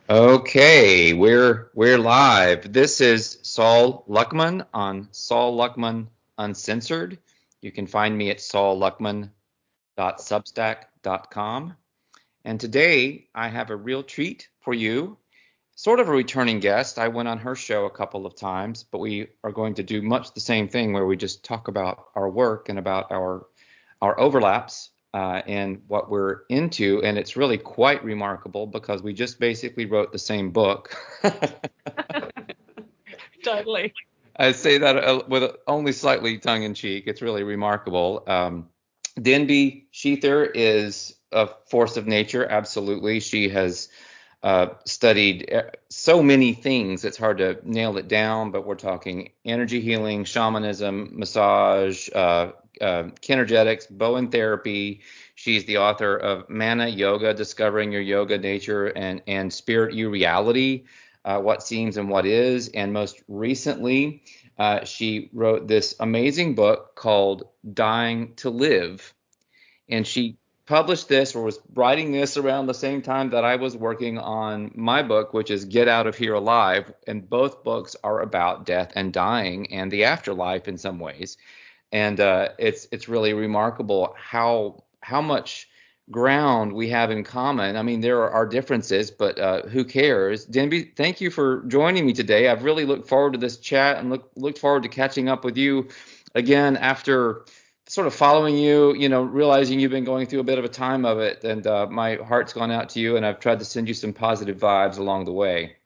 Okay, we're live. This is Saul Luckman on Saul Luckman Uncensored. You can find me at saulluckman.substack.com. And today I have a real treat for you, sort of a returning guest. I went on her show a couple of times, but we are going to do much the same thing where we just talk about our work and about our overlaps and what we're into. And it's really quite remarkable because we just basically wrote the same book. Totally. I say that with only slightly tongue in cheek. It's really remarkable. Denby Sheather is a force of nature. Absolutely. She has studied so many things. It's hard to nail it down, but we're talking energy healing, shamanism, massage, kinergetics, Bowen therapy. She's the author of Mana Yoga, Discovering Your Yoga Nature and Spirit You Reality, What Seems and What Is. And most recently, she wrote this amazing book called Dying to Live. And she published this or was writing this around the same time that I was working on my book, which is Get Out of Here Alive. And both books are about death and dying and the afterlife in some ways. And it's really remarkable how much ground we have in common. I mean, there are differences, but who cares? Denby, thank you for joining me today. I've really looked forward to this chat and looked forward to catching up with you again after sort of following you, realizing you've been going through a bit of a time of it. And my heart's gone out to you, and I've tried to send you some positive vibes along the way.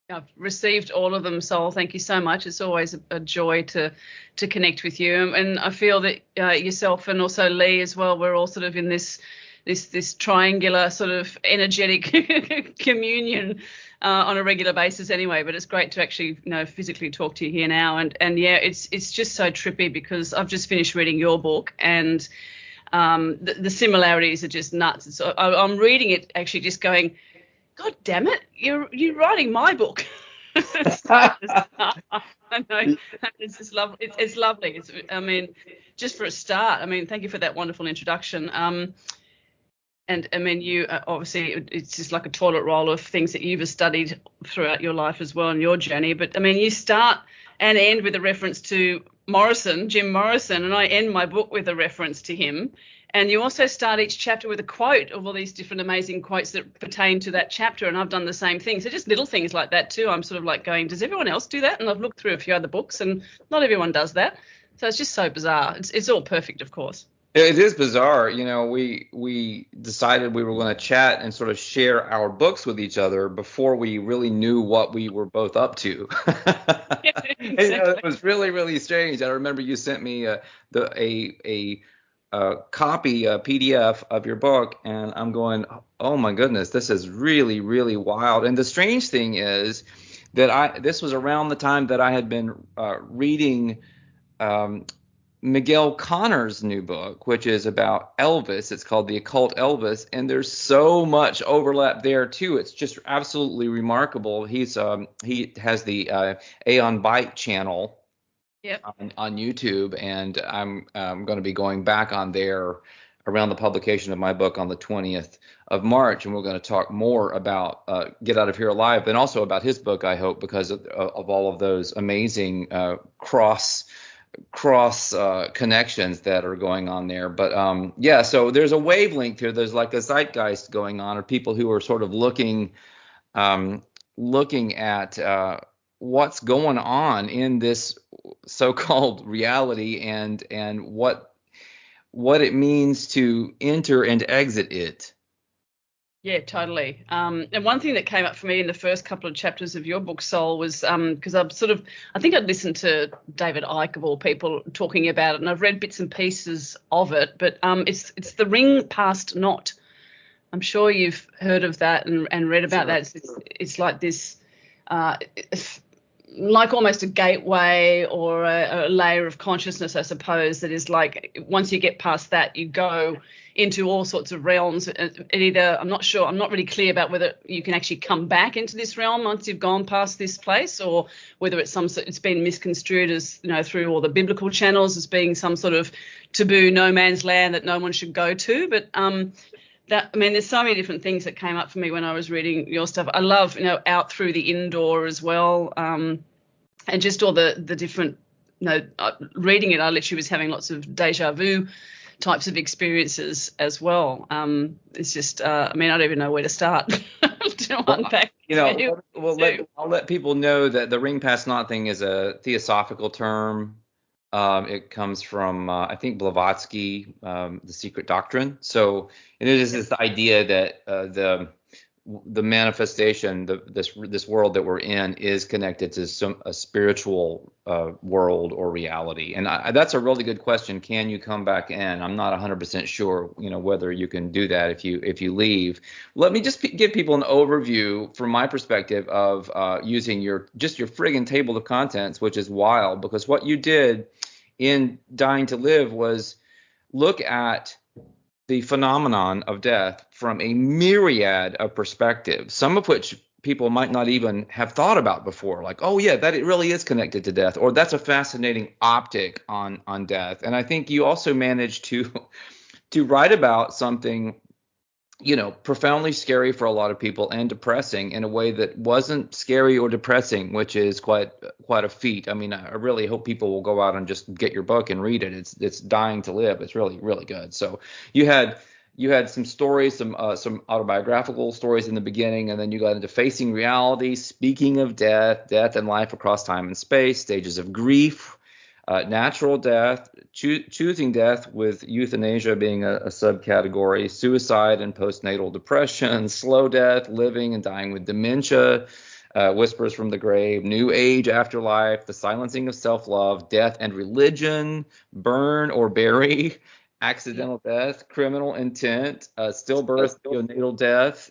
I've received all of them, Sol. Thank you so much. It's always a joy to connect with you. And I feel that yourself and also Lee as well, we're all sort of in this triangular sort of energetic communion on a regular basis anyway. But it's great to actually, physically talk to you here now. And yeah, it's just so trippy because I've just finished reading your book and the similarities are just nuts. So I'm reading it actually just going, God damn it, you're writing my book. I know. It's just lovely. It's lovely. Just for a start, thank you for that wonderful introduction. And you obviously, it's just like a toilet roll of things that you've studied throughout your life as well in your journey. But you start and end with a reference to Jim Morrison, and I end my book with a reference to him. And you also start each chapter with a quote of all these different amazing quotes that pertain to that chapter. And I've done the same thing. So just little things like that too. I'm sort of like going, does everyone else do that? And I've looked through a few other books and not everyone does that. So it's just so bizarre. It's all perfect, of course. It is bizarre. We decided we were going to chat and sort of share our books with each other before we really knew what we were both up to. Exactly. It was really, really strange. I remember you sent me a copy, a PDF of your book, and I'm going, oh my goodness, this is really, really wild. And the strange thing is that this was around the time that I had been reading Miguel Connor's new book, which is about Elvis. It's called The Occult Elvis, and there's so much overlap there too. It's just absolutely remarkable. He has the Aeon Byte channel. Yep. On YouTube, and I'm going to be going back on there around the publication of my book on the 20th of March, and we're going to talk more about Get Out of Here Alive, and also about his book, I hope, because of all of those amazing cross connections that are going on there. But yeah, so there's a wavelength here. There's like a zeitgeist going on, or people who are sort of looking at what's going on in this so-called reality and what it means to enter and exit it. Yeah, totally. And one thing that came up for me in the first couple of chapters of your book, Sol, was because I think I'd listened to David Icke of all people talking about it, and I've read bits and pieces of it, but it's the ring past not. I'm sure you've heard of that and read about that. It's like this, like almost a gateway or a layer of consciousness, I suppose, that is like once you get past that, you go into all sorts of realms. I'm not sure, I'm not really clear about whether you can actually come back into this realm once you've gone past this place, or whether it's been misconstrued as, through all the biblical channels as being some sort of taboo no man's land that no one should go to. But I mean, there's so many different things that came up for me when I was reading your stuff. I love, Out Through the Indoor as well, and just all the different, reading it, I literally was having lots of deja vu types of experiences as well. It's just, I don't even know where to start to unpack. I'll let people know that the ring past naught thing is a theosophical term. It comes from, I think, Blavatsky, The Secret Doctrine. So it is this idea that the manifestation, this world that we're in, is connected to a spiritual world or reality. And that's a really good question. Can you come back in? I'm not 100% sure, whether you can do that if you leave. Let me just give people an overview from my perspective of using your friggin' table of contents, which is wild, because what you did in Dying to Live was look at the phenomenon of death from a myriad of perspectives, some of which people might not even have thought about before, like, oh yeah, that it really is connected to death, or that's a fascinating optic on death. And I think you also managed to write about something, profoundly scary for a lot of people and depressing in a way that wasn't scary or depressing, which is quite a feat. I mean, I really hope people will go out and just get your book and read it. It's Dying to Live. It's really, really good. So you had some stories, some autobiographical stories in the beginning, and then you got into facing reality, speaking of death and life across time and space, stages of grief, natural death, choosing death with euthanasia being a subcategory, suicide and postnatal depression, slow death, living and dying with dementia, whispers from the grave, new age, afterlife, the silencing of self-love, death and religion, burn or bury, accidental death, criminal intent, stillbirth, neonatal death.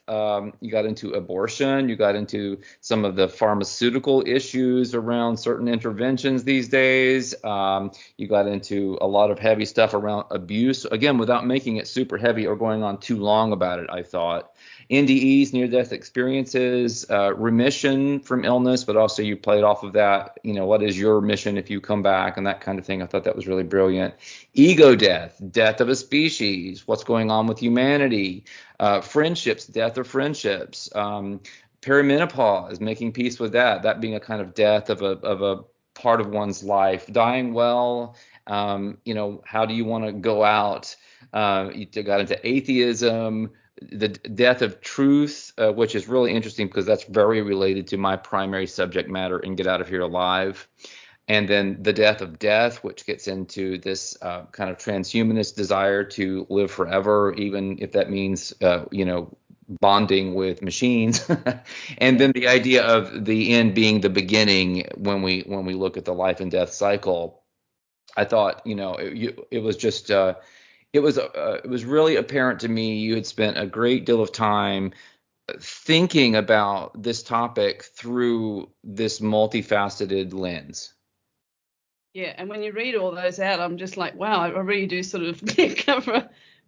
You got into abortion. You got into some of the pharmaceutical issues around certain interventions these days. You got into a lot of heavy stuff around abuse, again, without making it super heavy or going on too long about it, I thought. NDEs, near-death experiences, remission from illness, but also you played off of that, what is your mission if you come back, and that kind of thing. I thought that was really brilliant. Ego death, death of a species, what's going on with humanity, friendships, death of friendships, perimenopause, making peace with that being a kind of death of a part of one's life, dying well, how do you want to go out? You got into atheism, the death of truth, which is really interesting because that's very related to my primary subject matter in Get Out of Here Alive. And then the death of death, which gets into this kind of transhumanist desire to live forever, even if that means, bonding with machines. And then the idea of the end being the beginning when we look at the life and death cycle. I thought, it was just it was really apparent to me you had spent a great deal of time thinking about this topic through this multifaceted lens. Yeah, and when you read all those out, I'm just like, wow, I really do sort of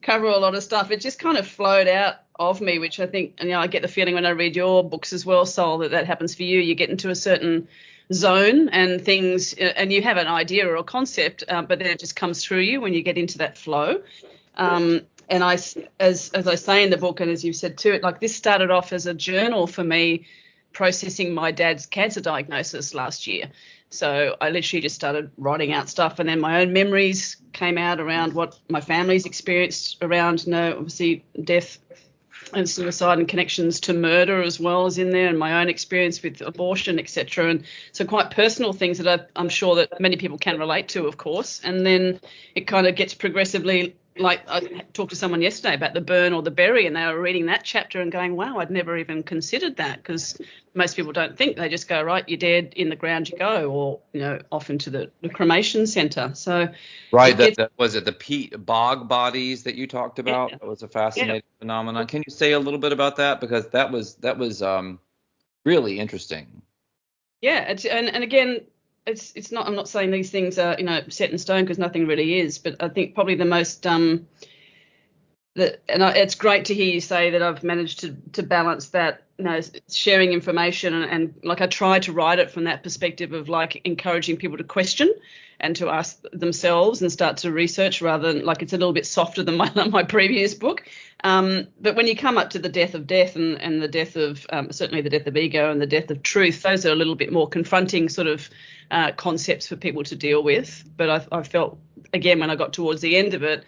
cover a lot of stuff. It just kind of flowed out of me, which I think, I get the feeling when I read your books as well, Sol, that happens for you. You get into a certain zone and things, and you have an idea or a concept, but then it just comes through you when you get into that flow. And as I say in the book, and as you've said too, this started off as a journal for me, processing my dad's cancer diagnosis last year. So I literally just started writing out stuff, and then my own memories came out around what my family's experienced around, obviously death and suicide and connections to murder as well as in there, and my own experience with abortion, etc. And so quite personal things that I'm sure that many people can relate to, of course. And then it kind of gets progressively, like I talked to someone yesterday about the burn or the bury, and they were reading that chapter and going, wow, I'd never even considered that, because most people don't think. They just go, right, you're dead, in the ground you go, or off into the cremation centre. So right, that was it, the peat bog bodies that you talked about. Yeah. That was a fascinating phenomenon. Can you say a little bit about that, because that was really interesting. Yeah, and again, it's not, I'm not saying these things are set in stone, because nothing really is, but I think probably the most it's great to hear you say that I've managed to balance that, sharing information and like I try to write it from that perspective of like encouraging people to question and to ask themselves and start to research, rather than like it's a little bit softer than my previous book. But when you come up to the death of death and the death of certainly the death of ego and the death of truth, those are a little bit more confronting sort of concepts for people to deal with. But I felt, again, when I got towards the end of it,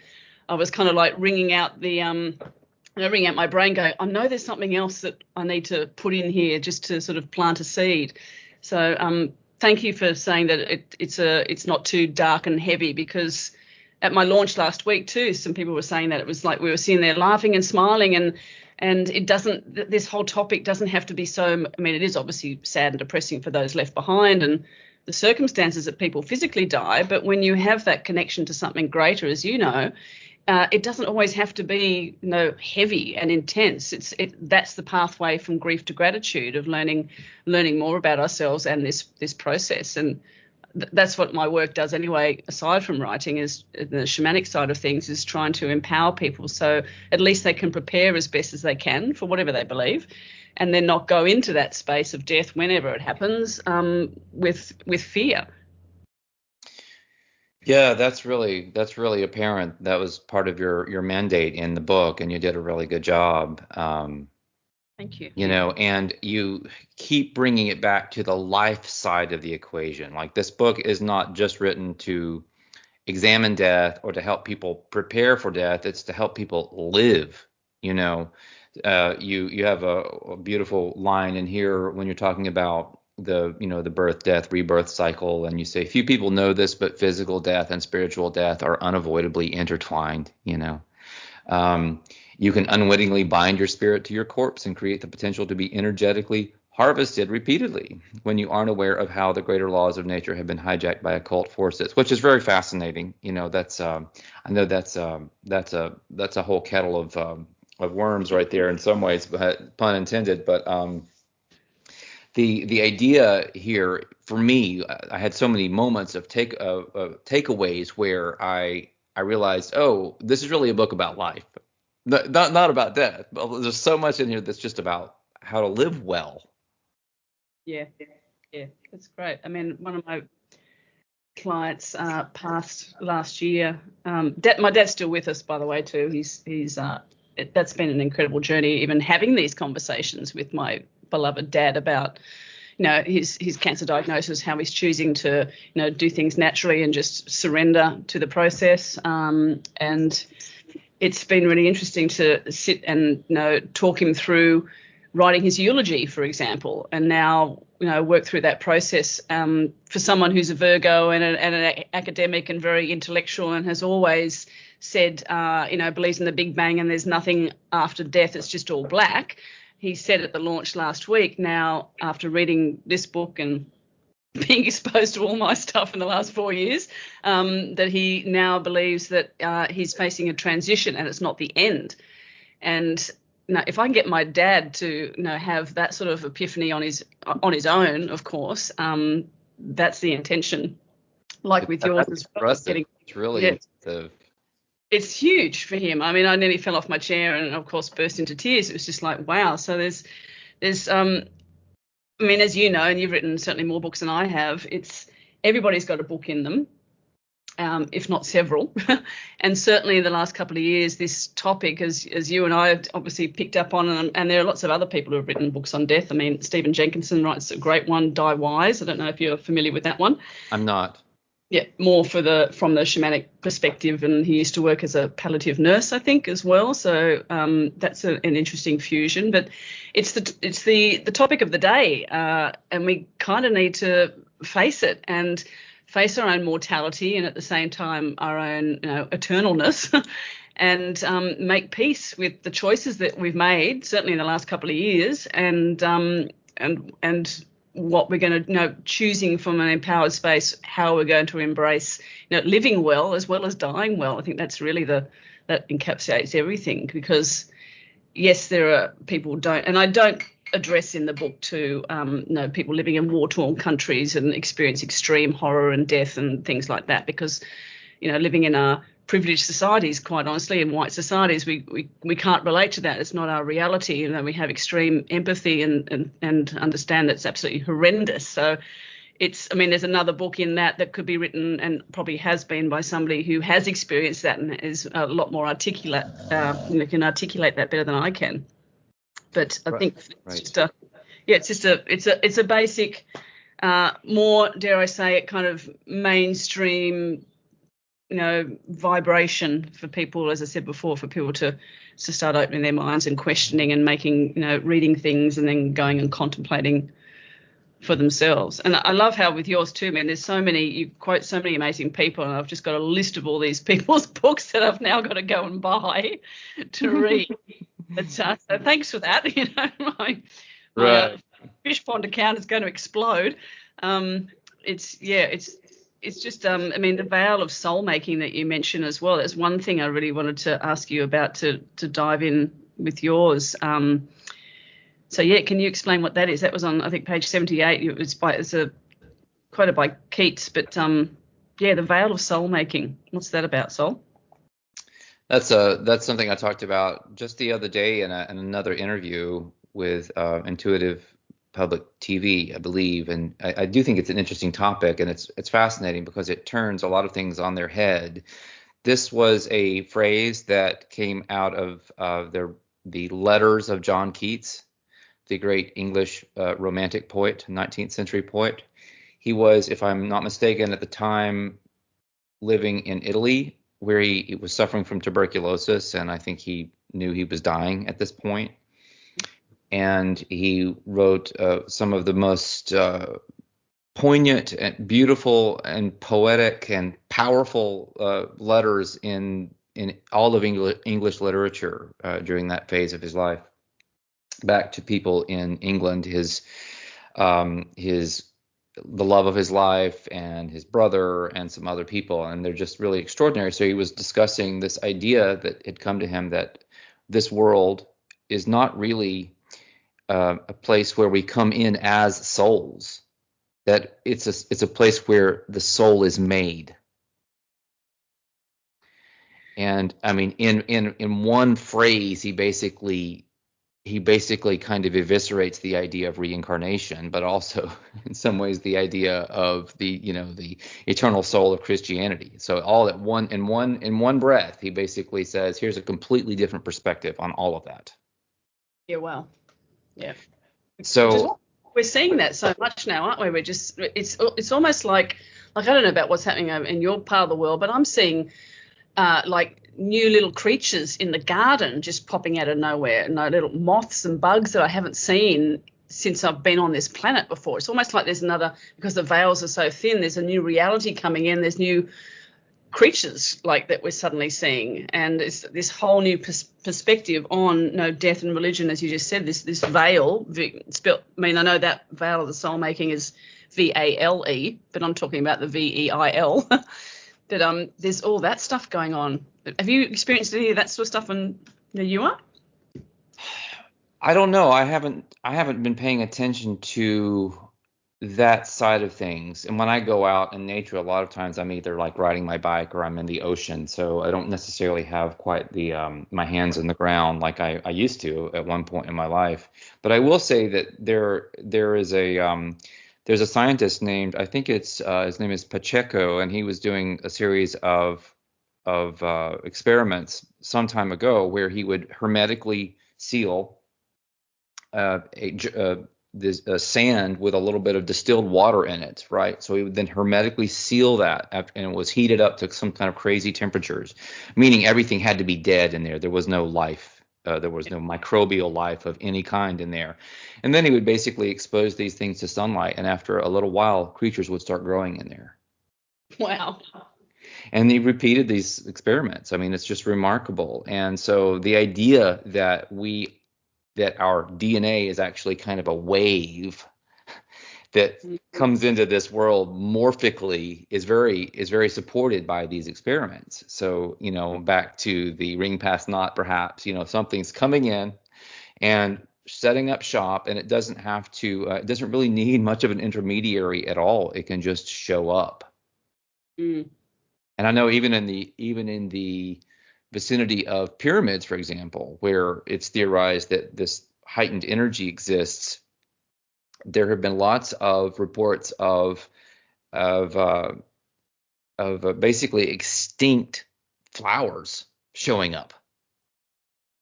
I was kind of like ringing out my brain going, I know there's something else that I need to put in here just to sort of plant a seed. So thank you for saying that it's not too dark and heavy, because at my launch last week too, some people were saying that it was like we were sitting there laughing and smiling, and it doesn't, this whole topic doesn't have to be so, I mean, it is obviously sad and depressing for those left behind and the circumstances that people physically die, but when you have that connection to something greater, as you know, it doesn't always have to be, heavy and intense. That's the pathway from grief to gratitude, of learning more about ourselves and this process. And that's what my work does anyway, aside from writing, is the shamanic side of things, is trying to empower people so at least they can prepare as best as they can for whatever they believe, and then not go into that space of death whenever it happens with fear. Yeah, that's really apparent. That was part of your mandate in the book, and you did a really good job. Thank you. And you keep bringing it back to the life side of the equation. Like, this book is not just written to examine death or to help people prepare for death. It's to help people live. You have a beautiful line in here when you're talking about the birth, death, rebirth cycle, and you say few people know this, but physical death and spiritual death are unavoidably intertwined. You can unwittingly bind your spirit to your corpse and create the potential to be energetically harvested repeatedly when you aren't aware of how the greater laws of nature have been hijacked by occult forces, which is very fascinating. That's I know that's a whole kettle of worms right there in some ways, but pun intended. But the idea here for me, I had so many moments of takeaways where I realized, oh, this is really a book about life, not about death. But there's so much in here that's just about how to live well. Yeah, that's great. I mean, one of my clients passed last year. My dad's still with us, by the way, too. That's been an incredible journey, even having these conversations with my beloved dad about his cancer diagnosis, how he's choosing to do things naturally and just surrender to the process, and it's been really interesting to sit and talk him through writing his eulogy, for example, and now work through that process. For someone who's a Virgo and an academic and very intellectual, and has always said believes in the Big Bang and there's nothing after death, it's just all black. He said at the launch last week, now after reading this book and being exposed to all my stuff in the last 4 years, that he now believes that he's facing a transition and it's not the end. And if I can get my dad to have that sort of epiphany on his own, of course, that's the intention. Like with yours as well. It's really impressive. It's huge for him. I mean, I nearly fell off my chair and, of course, burst into tears. It was just like, wow. So there's I mean, as you know, and you've written certainly more books than I have, everybody's got a book in them, if not several. And certainly in the last couple of years, this topic, as you and I have obviously picked up on, and there are lots of other people who have written books on death. I mean, Stephen Jenkinson writes a great one, Die Wise. I don't know if you're familiar with that one. I'm not. Yeah, more from the shamanic perspective, and he used to work as a palliative nurse, I think, as well. So that's an interesting fusion. But it's the topic of the day, and we kind of need to face it and face our own mortality, and at the same time our own eternalness, and make peace with the choices that we've made, certainly in the last couple of years, and what we're going to, choosing from an empowered space, how we're going to embrace, living well as well as dying well. I think that's really that encapsulates everything, because yes, there are people and I don't address in the book to, people living in war-torn countries and experience extreme horror and death and things like that, because, living in a privileged societies, quite honestly, in white societies, we can't relate to that. It's not our reality. You know, we have extreme empathy and understand that it's absolutely horrendous. So I mean, there's another book in that could be written, and probably has been, by somebody who has experienced that and is a lot more articulate, can articulate that better than I can. But I think it's a basic, more, dare I say it, kind of mainstream, vibration for people, as I said before, for people to start opening their minds and questioning and making, reading things and then going and contemplating for themselves. And I love how with yours too, man, there's so many, you quote so many amazing people, and I've just got a list of all these people's books that I've now got to go and buy to read. But so thanks for that. My fish pond account is going to explode. It's just I mean, the veil of soul making that you mentioned as well, that's one thing I really wanted to ask you about, to dive in with yours. So yeah, can you explain what that is? That was on, I think, page 78. It's a quoted by Keats, but the veil of soul making. What's that about, Sol? That's something I talked about just the other day in another interview with Intuitive Public TV, I believe, and I do think it's an interesting topic, and it's fascinating because it turns a lot of things on their head. This was a phrase that came out of the letters of John Keats, the great English romantic poet, 19th century poet. He was, if I'm not mistaken, at the time living in Italy, where he was suffering from tuberculosis, and I think he knew he was dying at this point. And he wrote some of the most poignant and beautiful and poetic and powerful letters in all of English literature during that phase of his life, back to people in England, the love of his life and his brother and some other people, and they're just really extraordinary. So he was discussing this idea that had come to him, that this world is not really a place where we come in as souls, that it's a place where the soul is made. And I mean, in one phrase, he basically kind of eviscerates the idea of reincarnation, but also in some ways the idea of the eternal soul of Christianity. So all at in one breath, he basically says, here's a completely different perspective on all of that. Yeah, wow. Yeah. So we're seeing that so much now, aren't we? We're just, it's almost like I don't know about what's happening in your part of the world, but I'm seeing like new little creatures in the garden just popping out of nowhere, and little moths and bugs that I haven't seen since I've been on this planet before. It's almost like there's another, because the veils are so thin, there's a new reality coming in, there's new creatures like that we're suddenly seeing, and it's this whole new perspective on death and religion, as you just said. This veil, I mean, I know that veil of the soul making is VALE, but I'm talking about the VEIL. But there's all that stuff going on. Have you experienced any of that sort of stuff when you are? I don't know. I haven't been paying attention to that side of things. And when I go out in nature, a lot of times I'm either like riding my bike or I'm in the ocean. So I don't necessarily have quite the my hands in the ground like I used to at one point in my life. But I will say that there is there's a scientist named, I think it's his name is Pacheco, and he was doing a series of experiments some time ago where he would hermetically seal this sand with a little bit of distilled water in it, right? So he would then hermetically seal that, and it was heated up to some kind of crazy temperatures, meaning everything had to be dead in there. There was no life. There was no microbial life of any kind in there. And then he would basically expose these things to sunlight, and after a little while, creatures would start growing in there. Wow. And he repeated these experiments. I mean, it's just remarkable. And so the idea that our DNA is actually kind of a wave that comes into this world morphically is very supported by these experiments. So, back to the ring past not, perhaps, something's coming in and setting up shop, and it doesn't have to, it doesn't really need much of an intermediary at all. It can just show up. And I know even in the vicinity of pyramids, for example, where it's theorized that this heightened energy exists, there have been lots of reports of uh, of basically extinct flowers showing up.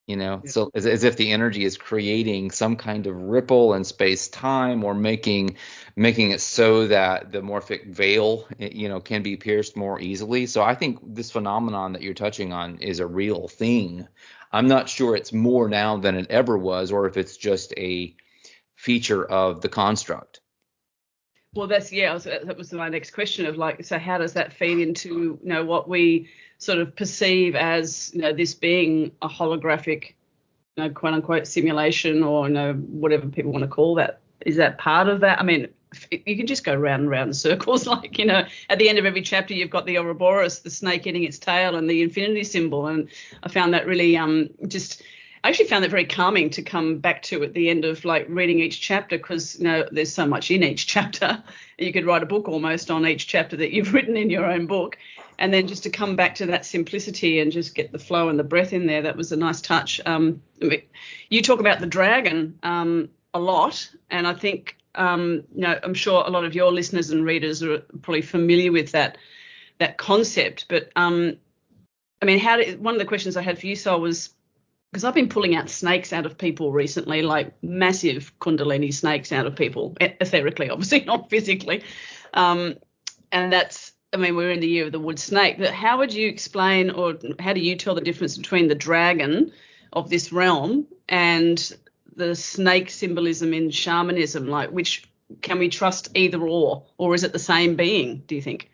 Yeah. So as if the energy is creating some kind of ripple in space time, or making it so that the morphic veil, can be pierced more easily. So I think this phenomenon that you're touching on is a real thing. I'm not sure it's more now than it ever was, or if it's just a feature of the construct. Well, that was my next question of like, so how does that feed into, what we sort of perceive as, this being a holographic, quote unquote simulation, or, whatever people want to call that. Is that part of that? I mean, you can just go round and round in circles. Like, at the end of every chapter, you've got the Ouroboros, the snake eating its tail, and the infinity symbol. And I found that really I actually found that very calming to come back to at the end of like reading each chapter, because there's so much in each chapter. You could write a book almost on each chapter that you've written in your own book, and then just to come back to that simplicity and just get the flow and the breath in there. That was a nice touch. You talk about the dragon a lot, and I think I'm sure a lot of your listeners and readers are probably familiar with that concept. But I mean, one of the questions I had for you, Sol, was, because I've been pulling out snakes out of people recently, like massive Kundalini snakes out of people, etherically, obviously, not physically. And we're in the year of the wood snake. But how would you explain, or how do you tell the difference between the dragon of this realm and the snake symbolism in shamanism? Like, which can we trust, either or is it the same being, do you think?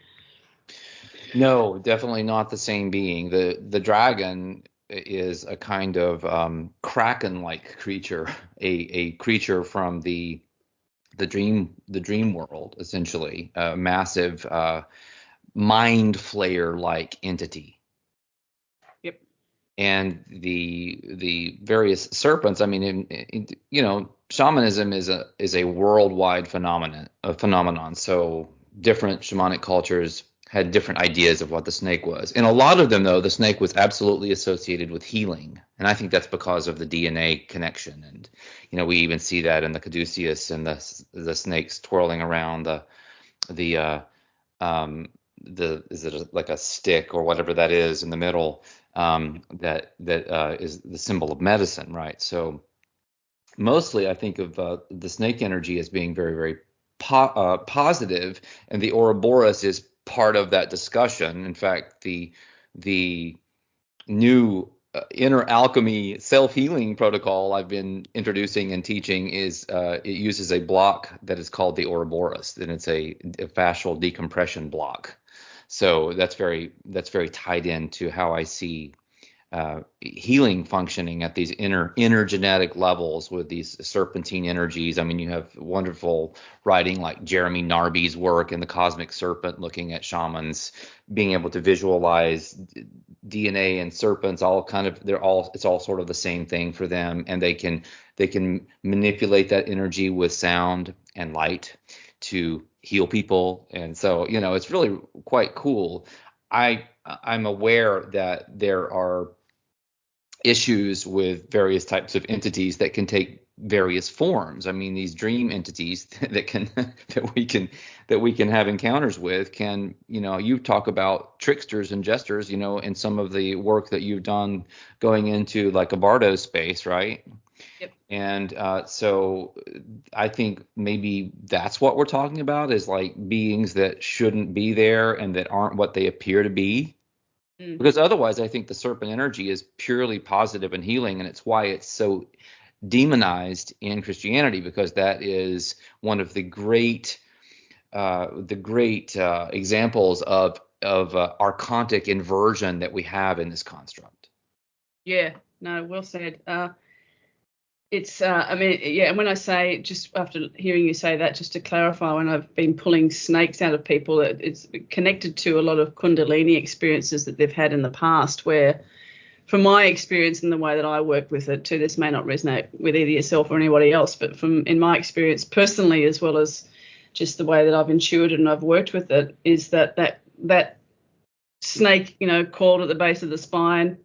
No, definitely not the same being. The dragon is a kind of kraken-like creature, a creature from the dream world, essentially, a massive mind flayer like entity. Yep. And the various serpents, I mean, shamanism is a worldwide phenomenon. So different shamanic cultures had different ideas of what the snake was. And a lot of them, though, the snake was absolutely associated with healing. And I think that's because of the DNA connection. And, we even see that in the caduceus and the snakes twirling around is it like a stick or whatever that is in the middle, that is the symbol of medicine, right? So mostly I think of the snake energy as being very, very positive, and the Ouroboros is part of that discussion. In fact, the new inner alchemy self-healing protocol I've been introducing and teaching is it uses a block that is called the Ouroboros, and it's a fascial decompression block. So that's very tied into how I see healing functioning at these inner genetic levels with these serpentine energies. I mean, you have wonderful writing like Jeremy Narby's work in The Cosmic Serpent, looking at shamans being able to visualize DNA and serpents, it's all sort of the same thing for them, and they can manipulate that energy with sound and light to heal people. And so, it's really quite cool. I'm aware that there are issues with various types of entities that can take various forms. I mean, these dream entities that we can have encounters with can, you talk about tricksters and jesters, in some of the work that you've done going into like a Bardo space, right? Yep. And so I think maybe that's what we're talking about, is like beings that shouldn't be there and that aren't what they appear to be. Because otherwise, I think the serpent energy is purely positive and healing, and it's why it's so demonized in Christianity, because that is one of the great examples of archontic inversion that we have in this construct. Yeah, no, well said. It's, and when I say, just after hearing you say that, just to clarify, when I've been pulling snakes out of people, it's connected to a lot of Kundalini experiences that they've had in the past, where, from my experience and the way that I work with it too, this may not resonate with either yourself or anybody else, but in my experience personally, as well as just the way that I've intuited and I've worked with it, is that snake, coiled at the base of the spine,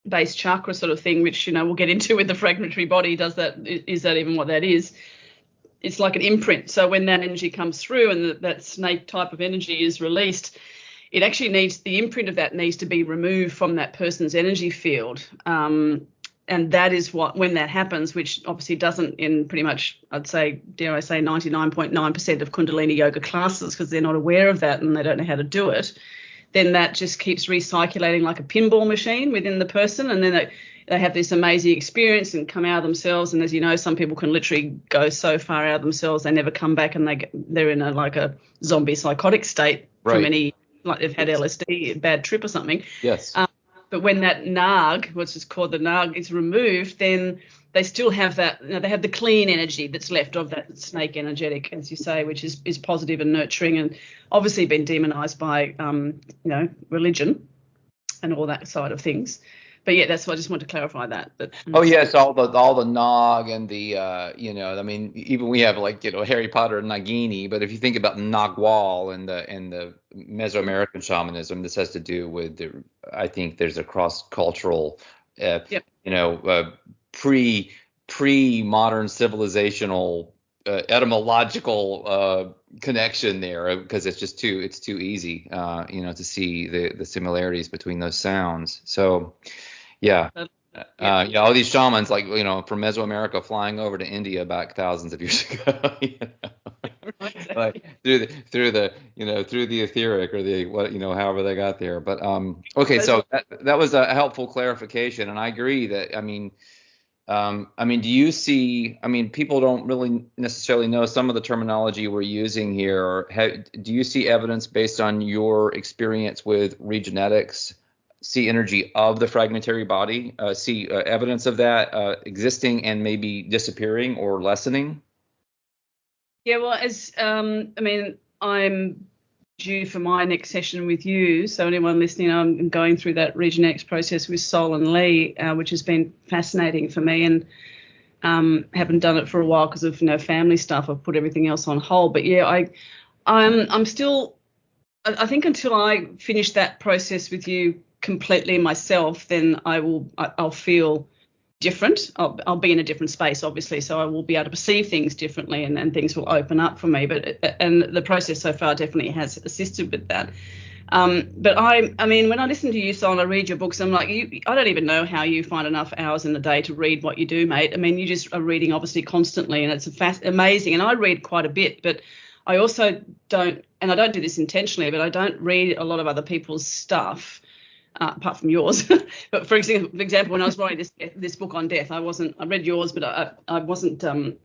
base chakra sort of thing, which, we'll get into with the fragmentary body. Is that even what that is? It's like an imprint. So when that energy comes through and that snake type of energy is released, it actually the imprint of that needs to be removed from that person's energy field. And that is when that happens, which obviously doesn't in pretty much, I'd say, dare I say, 99.9% of Kundalini yoga classes, because they're not aware of that and they don't know how to do it, then that just keeps recirculating like a pinball machine within the person. And then they have this amazing experience and come out of themselves. And as you know, some people can literally go so far out of themselves, they never come back, and they're in a zombie psychotic state from like they've had LSD, a bad trip or something. Yes. But when that narg, what's just called the narg, is removed, then they still have that, they have the clean energy that's left of that snake energetic, as you say, which is positive and nurturing, and obviously been demonized by, religion and all that side of things. But yeah, that's why I just want to clarify that. Oh yes, all the nog and the even we have Harry Potter and Nagini, but if you think about Nagual and the Mesoamerican shamanism, this has to do with I think there's a cross-cultural pre-modern civilizational etymological connection there, because it's too easy to see the similarities between those sounds. So yeah. All these shamans from Mesoamerica flying over to India back thousands of years ago, through the etheric or however they got there. But okay, so that was a helpful clarification, and I agree that do you see? People don't really necessarily know some of the terminology we're using here. Or do you see evidence based on your experience with regenetics? See energy of the fragmentary body, see evidence of that existing and maybe disappearing or lessening? Yeah, well, I'm due for my next session with you. So anyone listening, I'm going through that Regenetics process with Sol and Lee, which has been fascinating for me, and haven't done it for a while because of family stuff. I've put everything else on hold. But yeah, I'm still. I think until I finish that process with you completely myself, then I'll feel different. I'll be in a different space, obviously, so I will be able to perceive things differently, and things will open up for me. And the process so far definitely has assisted with that. But when I listen to you, Sol, and I read your books, I'm like, I don't even know how you find enough hours in the day to read what you do, mate. You just are reading obviously constantly, and it's amazing. And I read quite a bit, but I also don't, and I don't do this intentionally, but I don't read a lot of other people's stuff. Apart from yours. But for example, when I was writing this book on death, I read yours, but I wasn't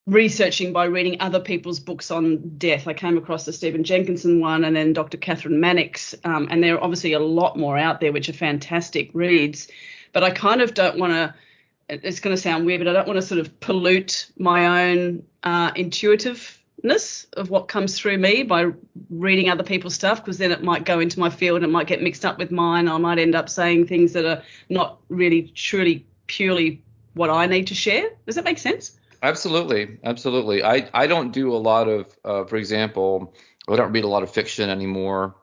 researching by reading other people's books on death. I came across the Stephen Jenkinson one, and then Dr. Catherine Mannix, and there are obviously a lot more out there which are fantastic reads. But I kind of don't want to, it's going to sound weird, but I don't want to sort of pollute my own intuitiveness of what comes through me by reading other people's stuff, because then it might go into my field and it might get mixed up with mine. I might end up saying things that are not really truly purely what I need to share. Does that make sense? Absolutely. I don't do a lot of, for example, I don't read a lot of fiction anymore.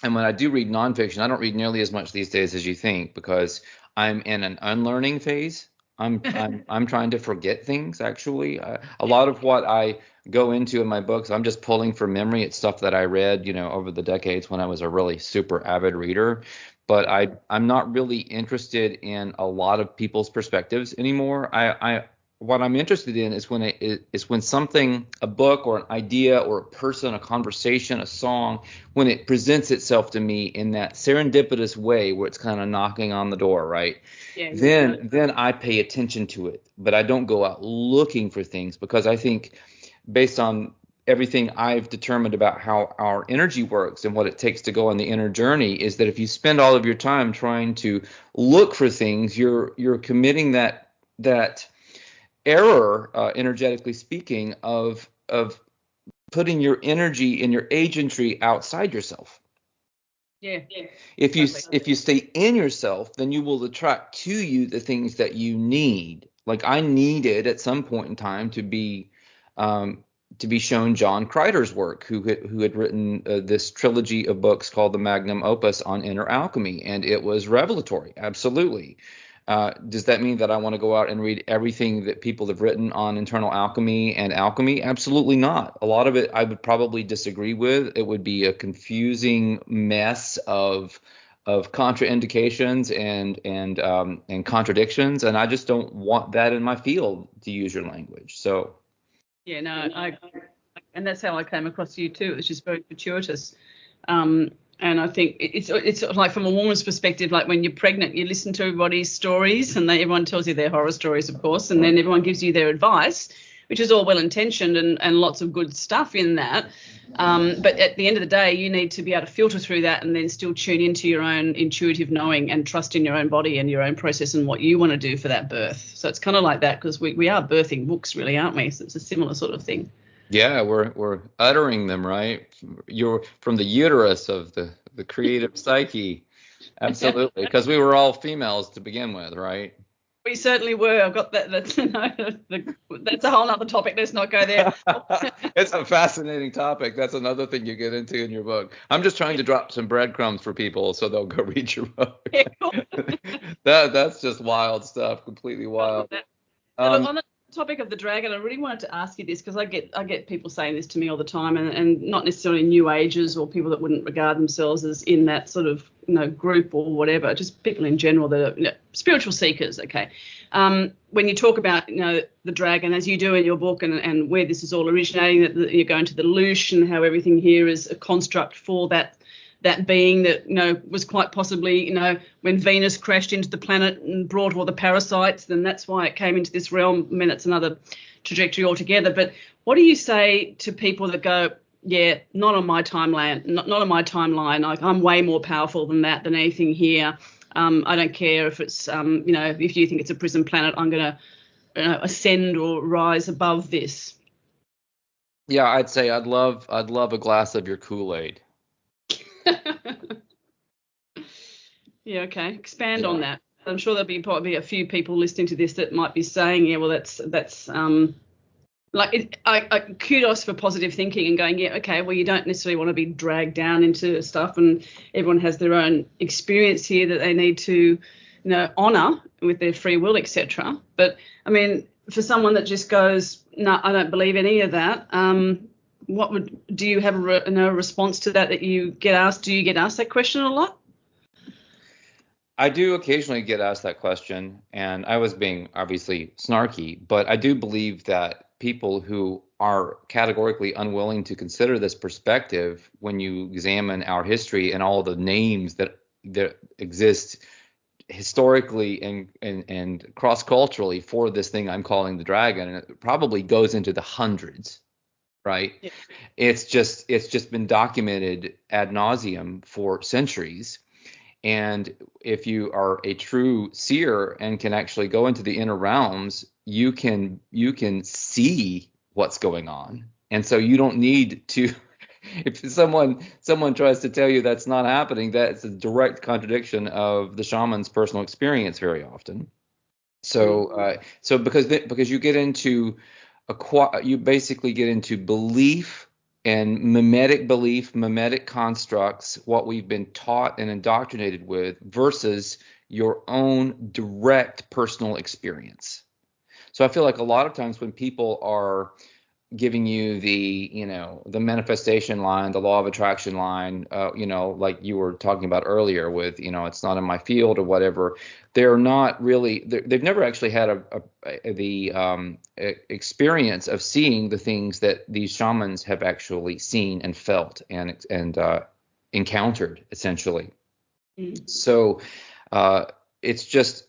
And when I do read nonfiction, I don't read nearly as much these days as you think, because I'm in an unlearning phase. I'm trying to forget things, actually. A lot of what I go into in my books, I'm just pulling from memory. It's stuff that I read, over the decades when I was a really super avid reader. But I'm not really interested in a lot of people's perspectives anymore. What I'm interested in is when something, a book or an idea or a person, a conversation, a song, when it presents itself to me in that serendipitous way where it's kind of knocking on the door, right? Yeah, then I pay attention to it, but I don't go out looking for things, because I think, based on everything I've determined about how our energy works and what it takes to go on the inner journey, is that if you spend all of your time trying to look for things, you're committing that error, energetically speaking, of putting your energy and your agentry outside yourself. Yeah. If you stay in yourself, then you will attract to you the things that you need. Like I needed at some point in time to be to be shown John Kreider's work, who had written this trilogy of books called the Magnum Opus on inner alchemy, and it was revelatory, absolutely. Does that mean that I want to go out and read everything that people have written on internal alchemy and alchemy? Absolutely not. A lot of it I would probably disagree with. It would be a confusing mess of contraindications and contradictions, and I just don't want that in my field, to use your language. So yeah, no, and that's how I came across you too. It's just very fortuitous. And I think it's like, from a woman's perspective, like when you're pregnant, you listen to everybody's stories, and everyone tells you their horror stories, of course, and then everyone gives you their advice, which is all well intentioned and lots of good stuff in that. But at the end of the day, you need to be able to filter through that and then still tune into your own intuitive knowing and trust in your own body and your own process and what you want to do for that birth. So it's kind of like that, because we are birthing books, really, aren't we? So it's a similar sort of thing. Yeah, we're uttering them, right? You're from the uterus of the creative psyche. Absolutely, because we were all females to begin with, right? We certainly were. I've got that. That's a whole other topic. Let's not go there. It's a fascinating topic. That's another thing you get into in your book. I'm just trying to drop some breadcrumbs for people so they'll go read your book. Yeah, cool. That's just wild stuff. Completely wild. On the topic of the dragon, I really wanted to ask you this, because I get people saying this to me all the time, and not necessarily new agers or people that wouldn't regard themselves as in that sort of group or whatever, just people in general that are spiritual seekers. Okay, when you talk about the dragon, as you do in your book, and where this is all originating, that you're going to the loosh and how everything here is a construct for that being that was quite possibly when Venus crashed into the planet and brought all the parasites, then that's why it came into this realm. I mean, it's another trajectory altogether. But what do you say to people that go, yeah, not on my timeline, not on my timeline, like I'm way more powerful than anything here. I don't care if it's if you think it's a prison planet, I'm going to ascend or rise above this. Yeah, I'd say I'd love a glass of your Kool-Aid. Yeah, okay. Expand on that. I'm sure there'll be probably a few people listening to this that might be saying, yeah, well, that's kudos for positive thinking and going, yeah, okay, well, you don't necessarily want to be dragged down into stuff, and everyone has their own experience here that they need to, honor with their free will, etc. But I mean, for someone that just goes, no, I don't believe any of that, do you have a response to that you get asked? Do you get asked that question a lot? I do occasionally get asked that question, and I was being obviously snarky, but I do believe that people who are categorically unwilling to consider this perspective, when you examine our history and all the names that exist historically and cross-culturally for this thing I'm calling the dragon, and it probably goes into the hundreds. Right. Yeah. It's just been documented ad nauseum for centuries. And if you are a true seer and can actually go into the inner realms, you can see what's going on. And so you don't need to, if someone tries to tell you that's not happening, that's a direct contradiction of the shaman's personal experience very often. So because you get into you basically get into belief and mimetic constructs, what we've been taught and indoctrinated with, versus your own direct personal experience. So I feel like a lot of times when people are giving you the manifestation line, the law of attraction line, like you were talking about earlier with, it's not in my field or whatever, they're not really, they've never actually had the experience of seeing the things that these shamans have actually seen and felt and encountered, essentially. Mm. So it's just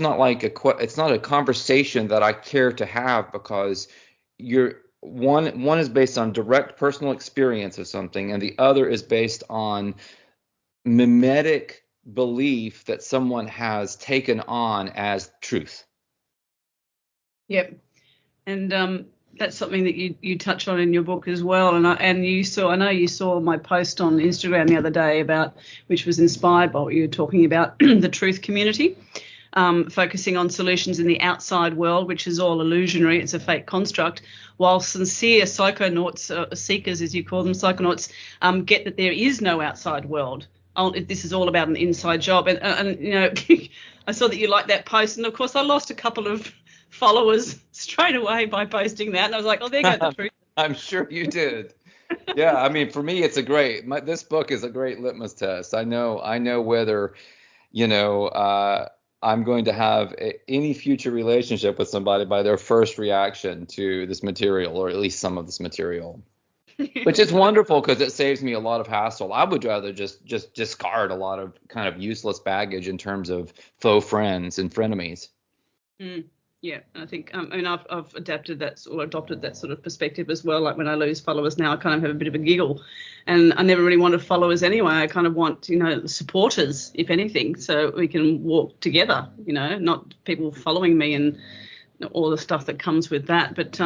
not like it's not a conversation that I care to have, because one is based on direct personal experience of something, and the other is based on mimetic belief that someone has taken on as truth. Yep. And that's something that you touch on in your book as well. And I know you saw my post on Instagram the other day which was inspired by what you were talking about, the truth community. focusing on solutions in the outside world, which is all illusionary. It's a fake construct. While sincere psychonauts, seekers, as you call them, psychonauts, get that there is no outside world. This is all about an inside job. And you know, I saw that you liked that post, and of course I lost a couple of followers straight away by posting that, and I was like, oh, there goes the truth. I'm sure you did. Yeah, I mean, for me, it's this book is a great litmus test. I know whether, I'm going to have any future relationship with somebody by their first reaction to this material, or at least some of this material, which is wonderful because it saves me a lot of hassle. I would rather just discard a lot of kind of useless baggage in terms of faux friends and frenemies. Yeah, I think I've adopted that sort of perspective as well. Like when I lose followers now, I kind of have a bit of a giggle, and I never really wanted followers anyway. I kind of want supporters, if anything, so we can walk together. Not people following me and all the stuff that comes with that. But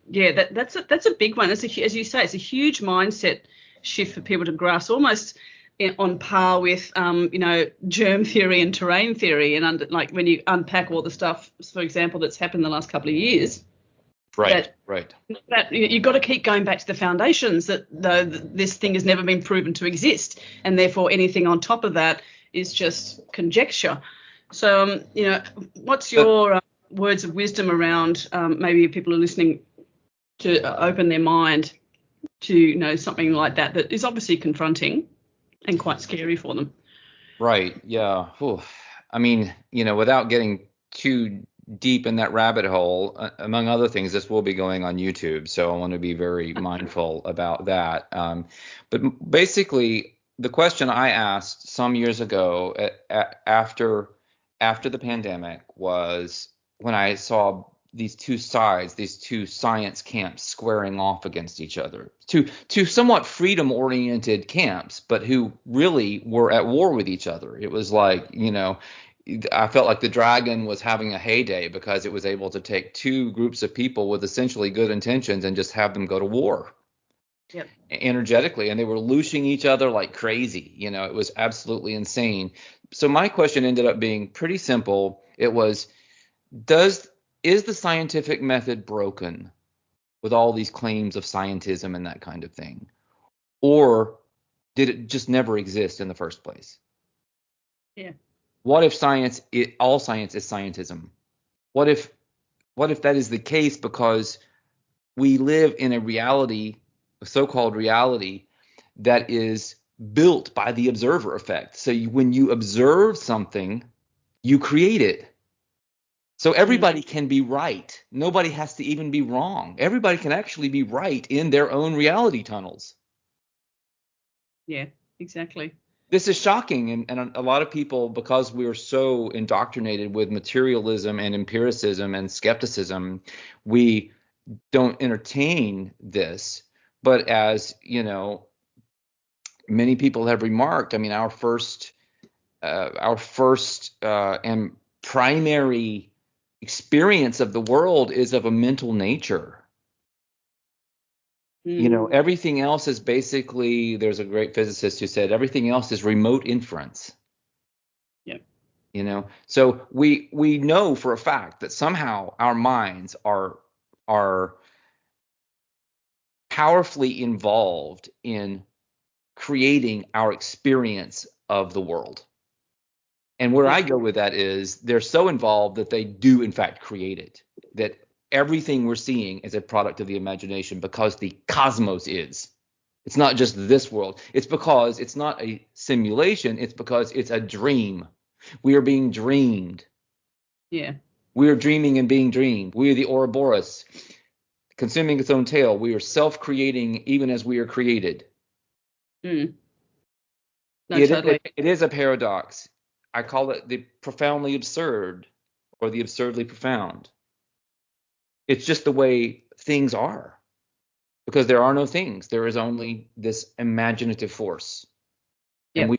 yeah, that's a big one. As you say, it's a huge mindset shift for people to grasp, almost on par with germ theory and terrain theory, and like when you unpack all the stuff, for example, that's happened the last couple of years. Right. That you've got to keep going back to the foundations, that this thing has never been proven to exist, and therefore anything on top of that is just conjecture. So what's your words of wisdom around maybe people are listening to open their mind to something like that is obviously confronting and quite scary for them? Right. Yeah. Whew. I mean, without getting too deep in that rabbit hole, among other things, this will be going on YouTube, so I want to be very mindful about that. But basically, the question I asked some years ago after the pandemic was when I saw these two sides, these two science camps squaring off against each other, two somewhat freedom-oriented camps, but who really were at war with each other. It was like, I felt like the dragon was having a heyday because it was able to take two groups of people with essentially good intentions and just have them go to war. Yep. Energetically, and they were looshing each other like crazy. It was absolutely insane. So my question ended up being pretty simple. It was, is the scientific method broken with all these claims of scientism and that kind of thing? Or did it just never exist in the first place? Yeah. What if all science is scientism? What if that is the case because we live in a reality, a so-called reality, that is built by the observer effect? So when you observe something, you create it. So everybody can be right. Nobody has to even be wrong. Everybody can actually be right in their own reality tunnels. Yeah, exactly. This is shocking. And a lot of people, because we're so indoctrinated with materialism and empiricism and skepticism, we don't entertain this. But as, many people have remarked, I mean, our first and primary experience of the world is of a mental nature. Everything else is basically, there's a great physicist who said everything else is remote inference. Yeah. So we know for a fact that somehow our minds are powerfully involved in creating our experience of the world. And where I go with that is they're so involved that they do, in fact, create it. That everything we're seeing is a product of the imagination because the cosmos is. It's not just this world. It's because it's not a simulation. It's because it's a dream. We are being dreamed. Yeah. We are dreaming and being dreamed. We are the Ouroboros, consuming its own tail. We are self-creating even as we are created. No, totally. It is a paradox. I call it the profoundly absurd or the absurdly profound. It's just the way things are, because there are no things. There is only this imaginative force. Yep.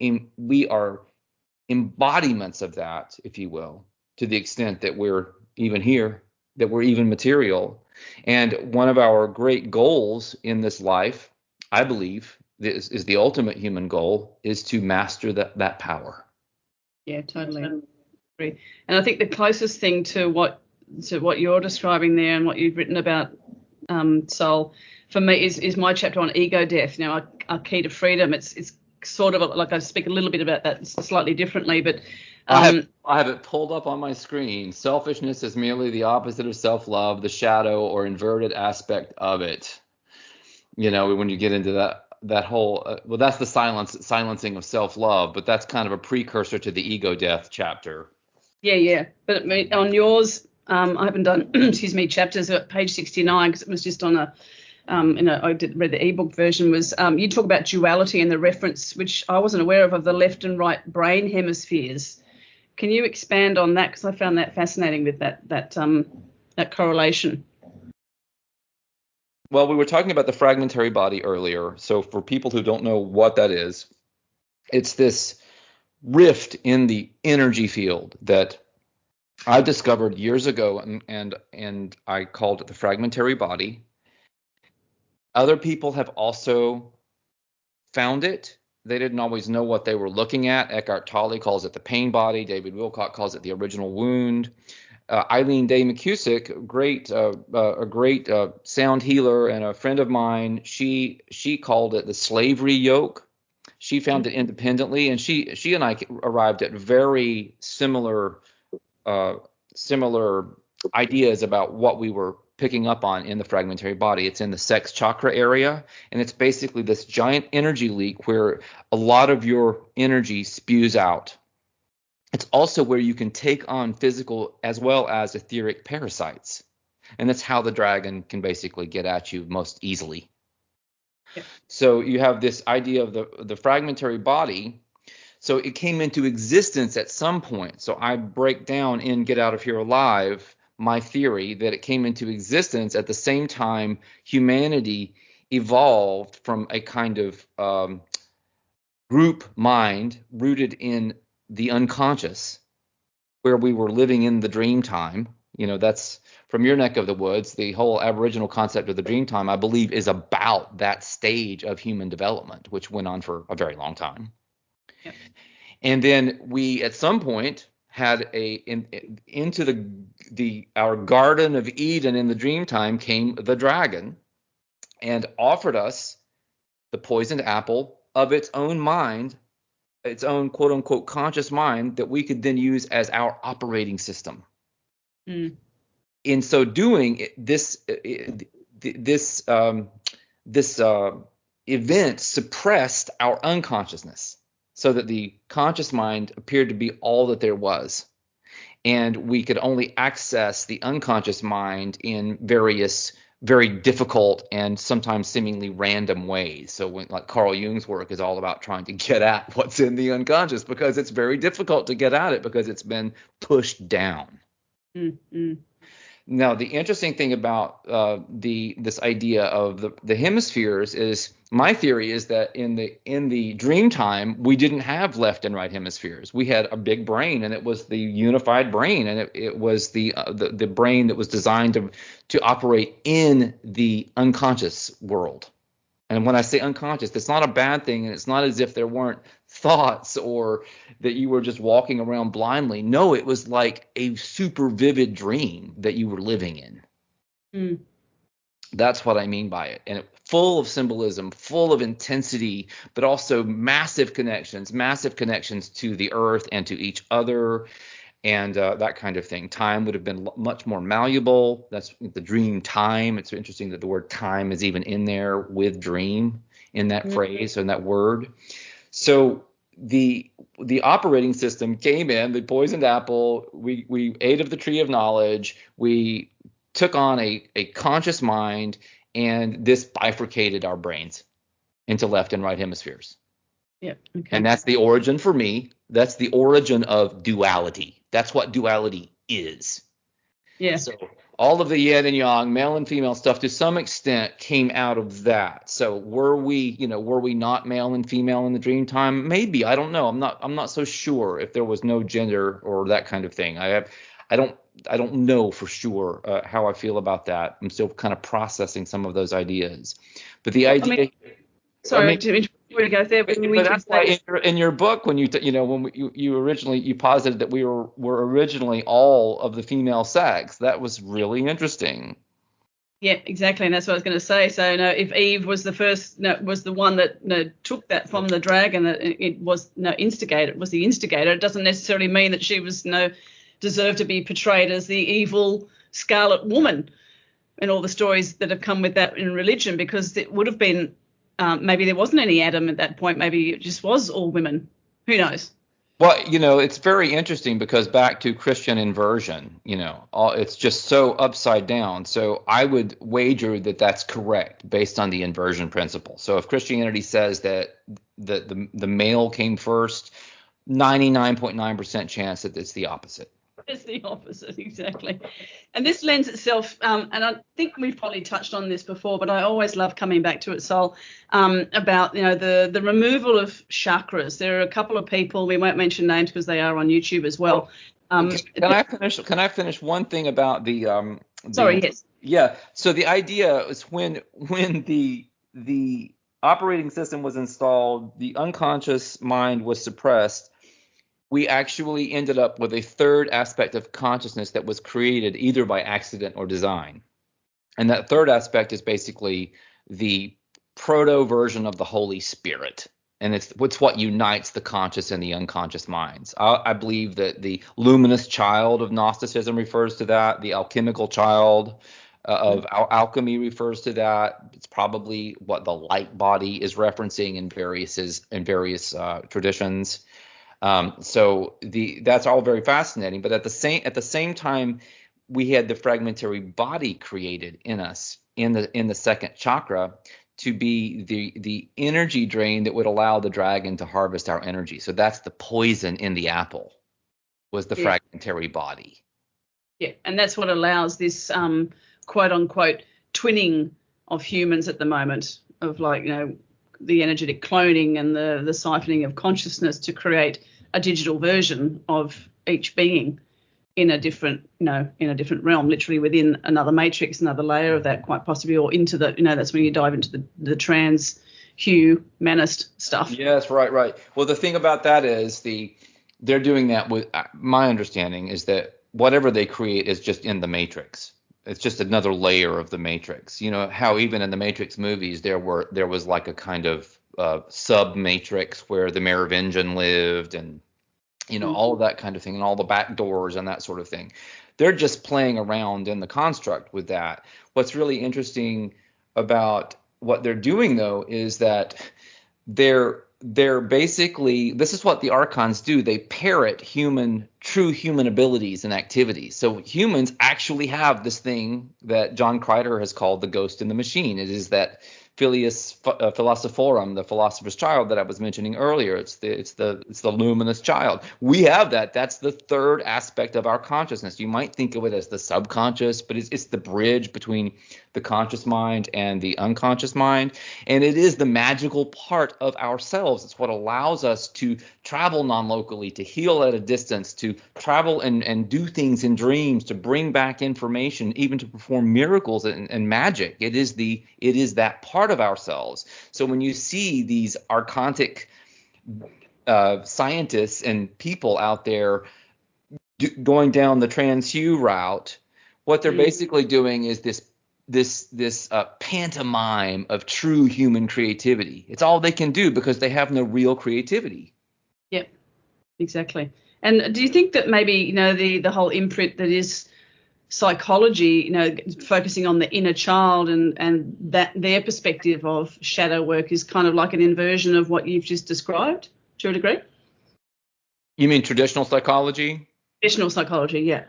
And we are embodiments of that, if you will, to the extent that we're even here, that we're even material. And one of our great goals in this life, I believe, this is the ultimate human goal, is to master that power. Yeah, totally. And I think the closest thing to what you're describing there and what you've written about soul for me is my chapter on ego death. Now, our key to freedom. It's sort of like I speak a little bit about that slightly differently, but I have it pulled up on my screen. Selfishness is merely the opposite of self-love, the shadow or inverted aspect of it. When you get into that whole well, that's the silencing of self-love, but that's kind of a precursor to the ego death chapter. Yeah. But on yours, I haven't done excuse me chapters at page 69 because it was just on a I read the ebook version. Was you talk about duality and the reference, which I wasn't aware of the left and right brain hemispheres. Can you expand on that? Because I found that fascinating with that correlation. Well, we were talking about the fragmentary body earlier. So for people who don't know what that is, it's this rift in the energy field that I discovered years ago, and I called it the fragmentary body. Other people have also found it. They didn't always know what they were looking at. Eckhart Tolle calls it the pain body. David Wilcock calls it the original wound. Eileen Day McCusick, a great sound healer and a friend of mine, she called it the slavery yoke. She found it independently, and she and I arrived at very similar ideas about what we were picking up on in the fragmentary body. It's in the sex chakra area, and it's basically this giant energy leak where a lot of your energy spews out. It's also where you can take on physical as well as etheric parasites. And that's how the dragon can basically get at you most easily. Yeah. So you have this idea of the fragmentary body. So it came into existence at some point. So I break down in Get Out of Here Alive my theory that it came into existence at the same time humanity evolved from a kind of group mind rooted in the unconscious, where we were living in the dream time. That's from your neck of the woods. The whole Aboriginal concept of the dream time, I believe, is about that stage of human development, which went on for a very long time. Yep. And then we, at some point, had into our Garden of Eden in the dream time came the dragon and offered us the poisoned apple of its own mind, its own quote unquote conscious mind that we could then use as our operating system. Mm. In so doing, this event suppressed our unconsciousness so that the conscious mind appeared to be all that there was. And we could only access the unconscious mind in various very difficult and sometimes seemingly random ways. So like Carl Jung's work is all about trying to get at what's in the unconscious, because it's very difficult to get at it because it's been pushed down. Mm-hmm. Now, the interesting thing about this idea of the hemispheres is, my theory is that in the dream time we didn't have left and right hemispheres. We had a big brain, and it was the unified brain, and it was the brain that was designed to operate in the unconscious world. And when I say unconscious, it's not a bad thing, and it's not as if there weren't thoughts or that you were just walking around blindly. No, it was like a super vivid dream that you were living in. Mm. That's what I mean by it. And full of symbolism, full of intensity, but also massive connections to the earth and to each other, and that kind of thing. Time would have been much more malleable. That's the dream time. It's interesting that the word time is even in there with dream in that mm-hmm. phrase and that word. So the operating system came in, the poisoned apple. We ate of the tree of knowledge. We took on a conscious mind, and this bifurcated our brains into left and right hemispheres. Yeah. Okay. And that's the origin for me. That's the origin of duality. That's what duality is. Yeah. So all of the yin and yang, male and female stuff, to some extent came out of that. So were we not male and female in the dream time? Maybe. I don't know. I'm not so sure if there was no gender or that kind of thing. I don't know for sure how I feel about that. I'm still kind of processing some of those ideas. But the idea. Sorry to interrupt we go there. But that's why in your book, when you originally you posited that we were originally all of the female sex. That was really interesting. Yeah, exactly, and that's what I was going to say. So, if Eve was the first, was the one that took that from the dragon, that it was instigated, was the instigator. It doesn't necessarily mean that she was deserved to be portrayed as the evil Scarlet Woman, and all the stories that have come with that in religion, because it would have been maybe there wasn't any Adam at that point. Maybe it just was all women. Who knows? Well, it's very interesting because back to Christian inversion, it's just so upside down. So I would wager that that's correct based on the inversion principle. So if Christianity says that the male came first, 99.9% chance that it's the opposite. It's the opposite, exactly. And this lends itself, and I think we've probably touched on this before, but I always love coming back to it, Sol, about the removal of chakras. There are a couple of people, we won't mention names because they are on YouTube as well. Can I finish one thing about the sorry, yes. Yeah. So the idea is when the operating system was installed, the unconscious mind was suppressed. We actually ended up with a third aspect of consciousness that was created either by accident or design. And that third aspect is basically the proto version of the Holy Spirit. And it's what unites the conscious and the unconscious minds. I believe that the luminous child of Gnosticism refers to that. The alchemical child of alchemy refers to that. It's probably what the light body is referencing in various traditions. So that's all very fascinating, but at the same time, we had the fragmentary body created in us in the second chakra to be the energy drain that would allow the dragon to harvest our energy. So that's the poison in the apple, was the fragmentary body. Yeah, and that's what allows this quote unquote twinning of humans at the moment, of the energetic cloning and the siphoning of consciousness to create a digital version of each being in a different realm, literally within another matrix, another layer of that, quite possibly, or into that's when you dive into the transhumanist stuff. Yes, right. Well, the thing about that is they're doing that with, my understanding is that whatever they create is just in the matrix. It's just another layer of the matrix. How even in the Matrix movies there was like a kind of sub matrix where the Merovingian lived, and all of that kind of thing, and all the back doors and that sort of thing. They're just playing around in the construct with that. What's really interesting about what they're doing, though, is that they're basically, this is what the archons do. They parrot true human abilities and activities. So humans actually have this thing that John Kreider has called the ghost in the machine. It is that Filius Philosophorum, the philosopher's child that I was mentioning earlier. It's the luminous child. We have that. That's the third aspect of our consciousness. You might think of it as the subconscious, but it's the bridge between the conscious mind and the unconscious mind. And it is the magical part of ourselves. It's what allows us to travel non-locally, to heal at a distance, to travel and do things in dreams, to bring back information, even to perform miracles and magic. It is that part of ourselves. So when you see these archontic scientists and people out there going down the transhue route, what they're basically doing is this pantomime of true human creativity. It's all they can do because they have no real creativity. Yep, exactly. And do you think that maybe the whole imprint that is psychology, focusing on the inner child and that their perspective of shadow work is kind of like an inversion of what you've just described to a degree? You mean traditional psychology? Traditional psychology, yeah.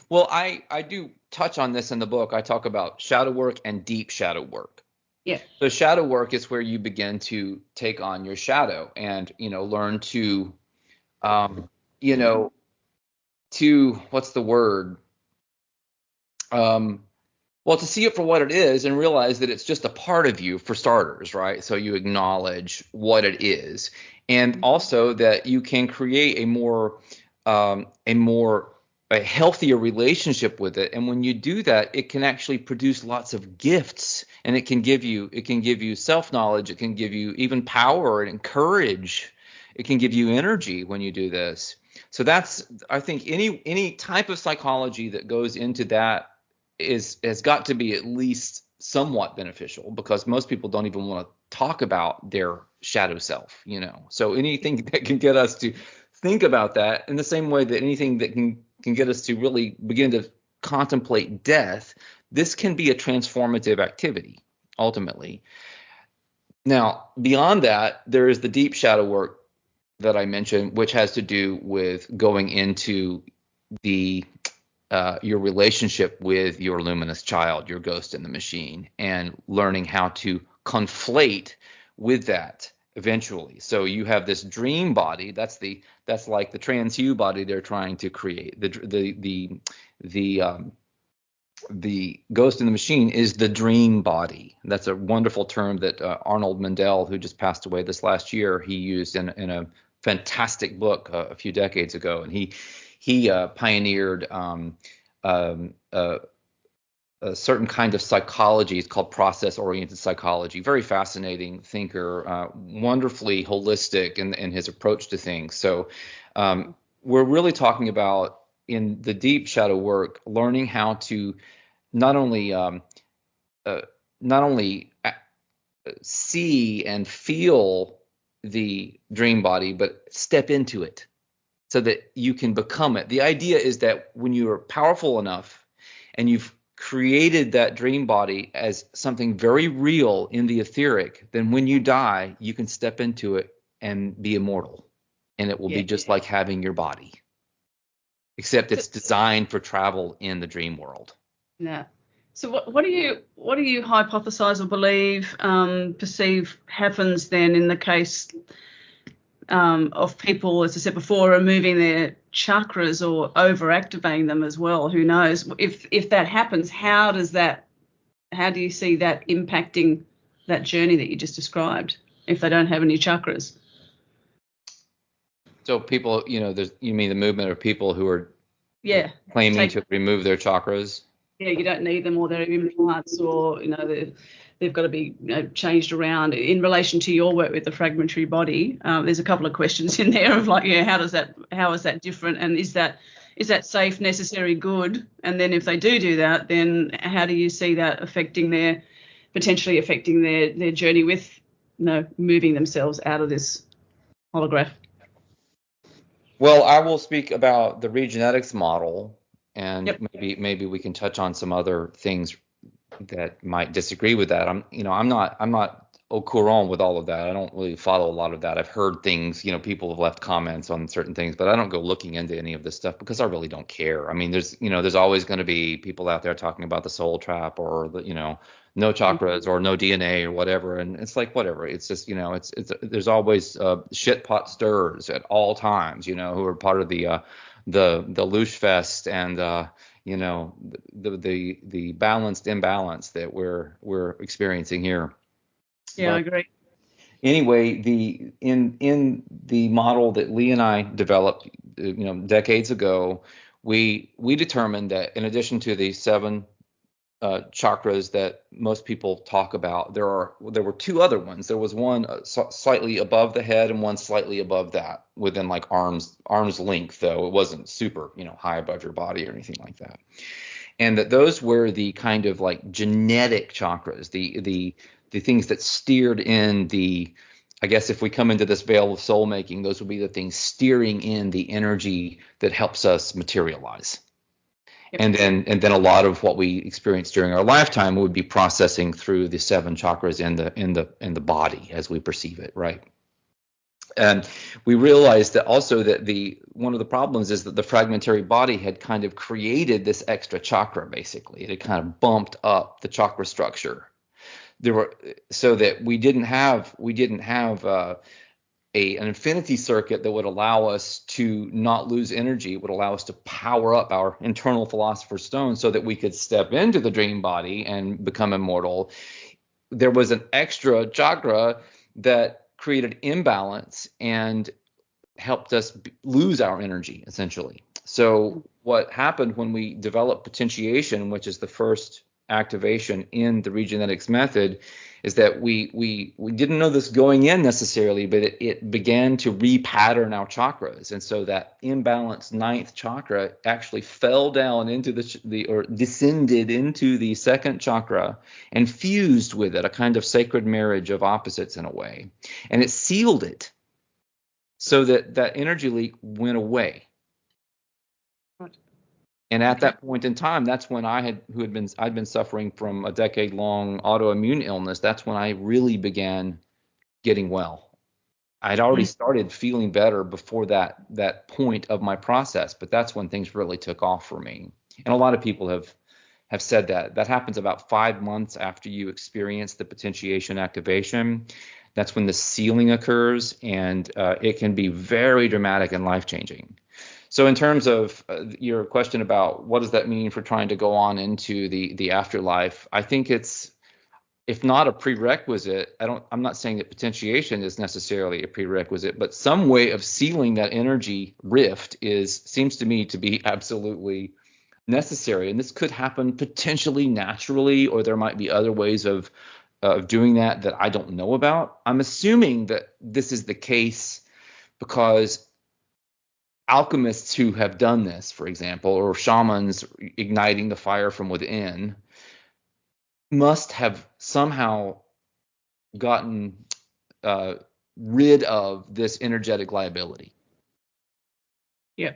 Well, I do touch on this in the book. I talk about shadow work and deep shadow work. Yeah. So shadow work is where you begin to take on your shadow and, learn to, what's the word? To see it for what it is and realize that it's just a part of you, for starters, right? So you acknowledge what it is, and also that you can create a more a healthier relationship with it. And when you do that, it can actually produce lots of gifts, and it can give you self-knowledge. It can give you even power and courage. It can give you energy when you do this. So that's, I think, any type of psychology that goes into that has got to be at least somewhat beneficial, because most people don't even want to talk about their shadow self, So anything that can get us to think about that, in the same way that anything that can get us to really begin to contemplate death, this can be a transformative activity ultimately. Now, beyond that, there is the deep shadow work that I mentioned, which has to do with going into the your relationship with your luminous child, your ghost in the machine, and learning how to conflate with that eventually. So you have this dream body. That's like the transhue body they're trying to create. The ghost in the machine is the dream body. That's a wonderful term that Arnold Mandel, who just passed away this last year, he used in a fantastic book a few decades ago, and he pioneered a certain kind of psychology. It's called process-oriented psychology. Very fascinating thinker, wonderfully holistic in his approach to things. So we're really talking about, in the deep shadow work, learning how to not only see and feel the dream body, but step into it so that you can become it. The idea is that when you are powerful enough and you've created that dream body as something very real in the etheric, then when you die, you can step into it and be immortal. And it will be just like having your body, except it's designed for travel in the dream world. Yeah. So what do you hypothesize or believe, perceive happens then in the case of people, as I said before, removing their chakras or overactivating them as well? Who knows? If that happens, how do you see that impacting that journey that you just described if they don't have any chakras? So people, you mean the movement of people who are claiming to remove their chakras? Yeah, you don't need them, or they're implants, or they've got to be changed around. In relation to your work with the fragmentary body, there's a couple of questions in there of like, how is that different, and is that safe, necessary, good? And then if they do that, then how do you see that potentially affecting their journey with moving themselves out of this holograph? Well, I will speak about the regenetics model, and maybe we can touch on some other things that might disagree with that. I'm not au courant with all of that. I don't really follow a lot of that. I've heard things, people have left comments on certain things, but I don't go looking into any of this stuff because I really don't care. I mean, there's always going to be people out there talking about the soul trap, or no chakras or no DNA or whatever, and it's like, whatever. It's just, it's there's always shit pot stirrers at all times, who are part of the Loosh Fest and the balanced imbalance that we're experiencing here. Yeah, but I agree. Anyway, in the model that Lee and I developed, decades ago, we determined that in addition to the 7 chakras that most people talk about, there were 2 other ones. There was one slightly above the head and one slightly above that, within like arm's length, though it wasn't super high above your body or anything like that. And that those were the kind of like genetic chakras, the things that steered in I guess if we come into this veil of soul making, those would be the things steering in the energy that helps us materialize. And then a lot of what we experience during our lifetime would be processing through the 7 chakras in the body as we perceive it, right? And we realized that also that one of the problems is that the fragmentary body had kind of created this extra chakra. Basically, it had kind of bumped up the chakra structure. So that we didn't have an infinity circuit that would allow us to not lose energy, would allow us to power up our internal philosopher's stone so that we could step into the dream body and become immortal. There was an extra chakra that created imbalance and helped us lose our energy, essentially. So what happened when we developed potentiation, which is the first activation in the regenetics method, is that we didn't know this going in necessarily, but it began to repattern our chakras. And so that imbalanced ninth chakra actually fell down into or descended into the second chakra and fused with it, a kind of sacred marriage of opposites in a way. And it sealed it so that that energy leak went away. And at that point in time, that's when I'd been suffering from a decade-long autoimmune illness. That's when I really began getting well. I'd already started feeling better before that point of my process, but that's when things really took off for me. And a lot of people have said that happens about 5 months after you experience the potentiation activation. That's when the sealing occurs, and it can be very dramatic and life-changing. So in terms of your question about what does that mean for trying to go on into the afterlife, I think it's, if not a prerequisite, I'm not saying that potentiation is necessarily a prerequisite, but some way of sealing that energy rift seems to me to be absolutely necessary. And this could happen potentially naturally, or there might be other ways of doing that I don't know about. I'm assuming that this is the case because alchemists who have done this, for example, or shamans igniting the fire from within, must have somehow gotten rid of this energetic liability. Yeah.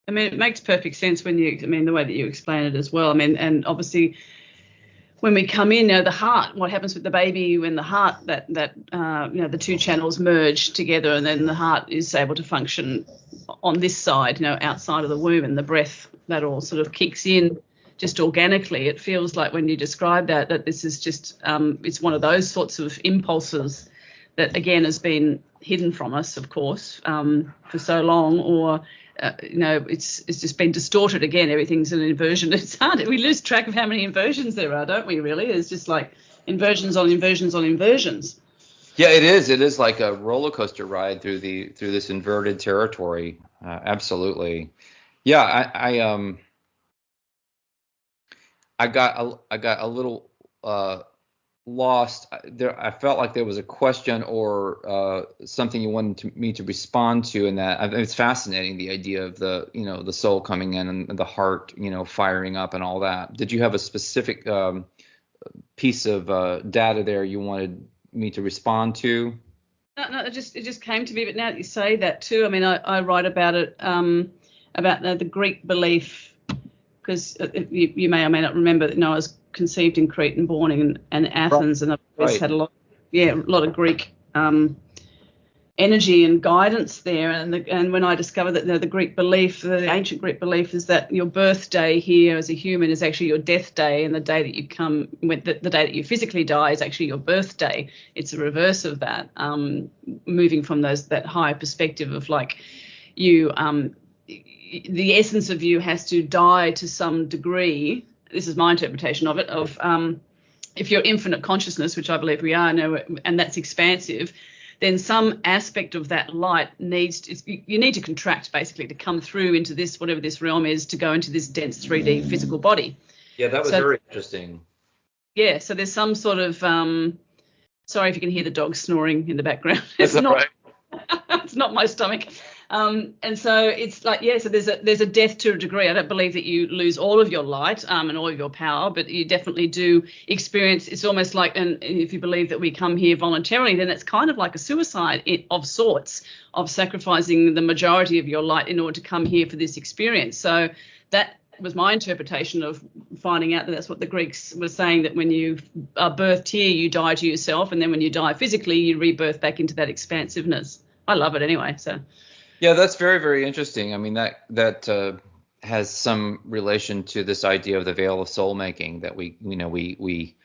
I mean, it makes perfect sense the way that you explain it as well. I mean, and obviously when we come in, the heart, what happens with the baby when the heart, the two channels merge together, and then the heart is able to function on this side, outside of the womb, and the breath, that all sort of kicks in just organically. It feels like when you describe that this is just, it's one of those sorts of impulses that, again, has been hidden from us, of course, for so long, or it's just been distorted again. Everything's an inversion. It's hard. We lose track of how many inversions there are, don't we, really? It's just like inversions on inversions on inversions. Yeah, it is. It is like a roller coaster ride through this inverted territory. Absolutely. Yeah, I got a little lost there. I felt like there was a question or something you wanted me to respond to, and that it's fascinating, the idea of the soul coming in and the heart firing up and all that. Did you have a specific piece of data there you wanted me to respond to? No, it just came to me. But now that you say that too, I mean, I write about it, about the Greek belief, because you may or may not remember that I was conceived in Crete and born in Athens, and I've always had a lot of Greek energy and guidance there. And when I discovered that the Greek belief, the ancient Greek belief, is that your birthday here as a human is actually your death day, and the day that you the day that you physically die is actually your birthday. It's a reverse of that, moving from that higher perspective of like you. The essence of you has to die to some degree. This is my interpretation of it, if you're infinite consciousness, which I believe we are now, and that's expansive, then some aspect of that light you need to contract, basically, to come through into this, whatever this realm is, to go into this dense 3D physical body. Yeah, that was very interesting. Yeah, so there's some sort of, sorry if you can hear the dog snoring in the background. That's right. It's not my stomach. And so it's like, so there's a death to a degree. I don't believe that you lose all of your light and all of your power, but you definitely do experience. It's almost like, and if you believe that we come here voluntarily, then it's kind of like a suicide of sorts, of sacrificing the majority of your light in order to come here for this experience. So that was my interpretation of finding out that's what the Greeks were saying, that when you are birthed here, you die to yourself, and then when you die physically, you rebirth back into that expansiveness. I love it anyway. So. Yeah, that's very, very interesting. I mean, that has some relation to this idea of the veil of soul making, that we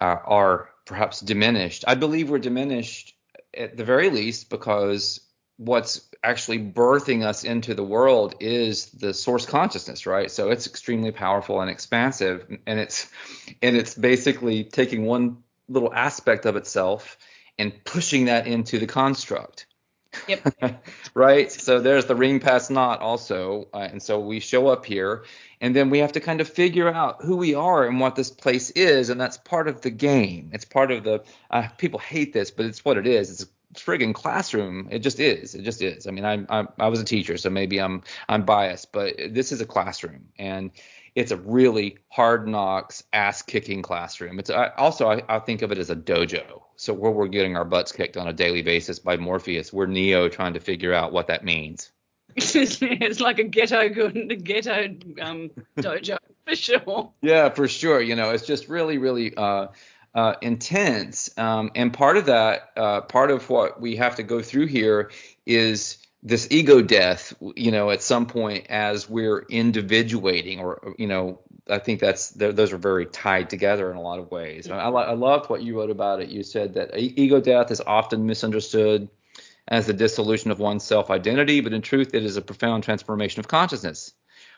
are perhaps diminished. I believe we're diminished at the very least because what's actually birthing us into the world is the source consciousness, right? So it's extremely powerful and expansive, and it's basically taking one little aspect of itself and pushing that into the construct. Yep. Right? So there's the ring past not also. And so we show up here and then we have to kind of figure out who we are and what this place is. And that's part of the game. It's part of the, people hate this, but it's what it is. It's a friggin' classroom. It just is. It just is. I mean, I was a teacher, so maybe I'm biased, but this is a classroom. And it's a really hard knocks, ass kicking classroom. I think of it as a dojo. So where we're getting our butts kicked on a daily basis by Morpheus, we're Neo trying to figure out what that means. It's like a ghetto dojo for sure. Yeah, for sure. It's just really, really intense. And part of that, part of what we have to go through here is this ego death, at some point as we're individuating or, I think those are very tied together in a lot of ways. I loved what you wrote about it. You said that ego death is often misunderstood as the dissolution of one's self-identity, but in truth, it is a profound transformation of consciousness,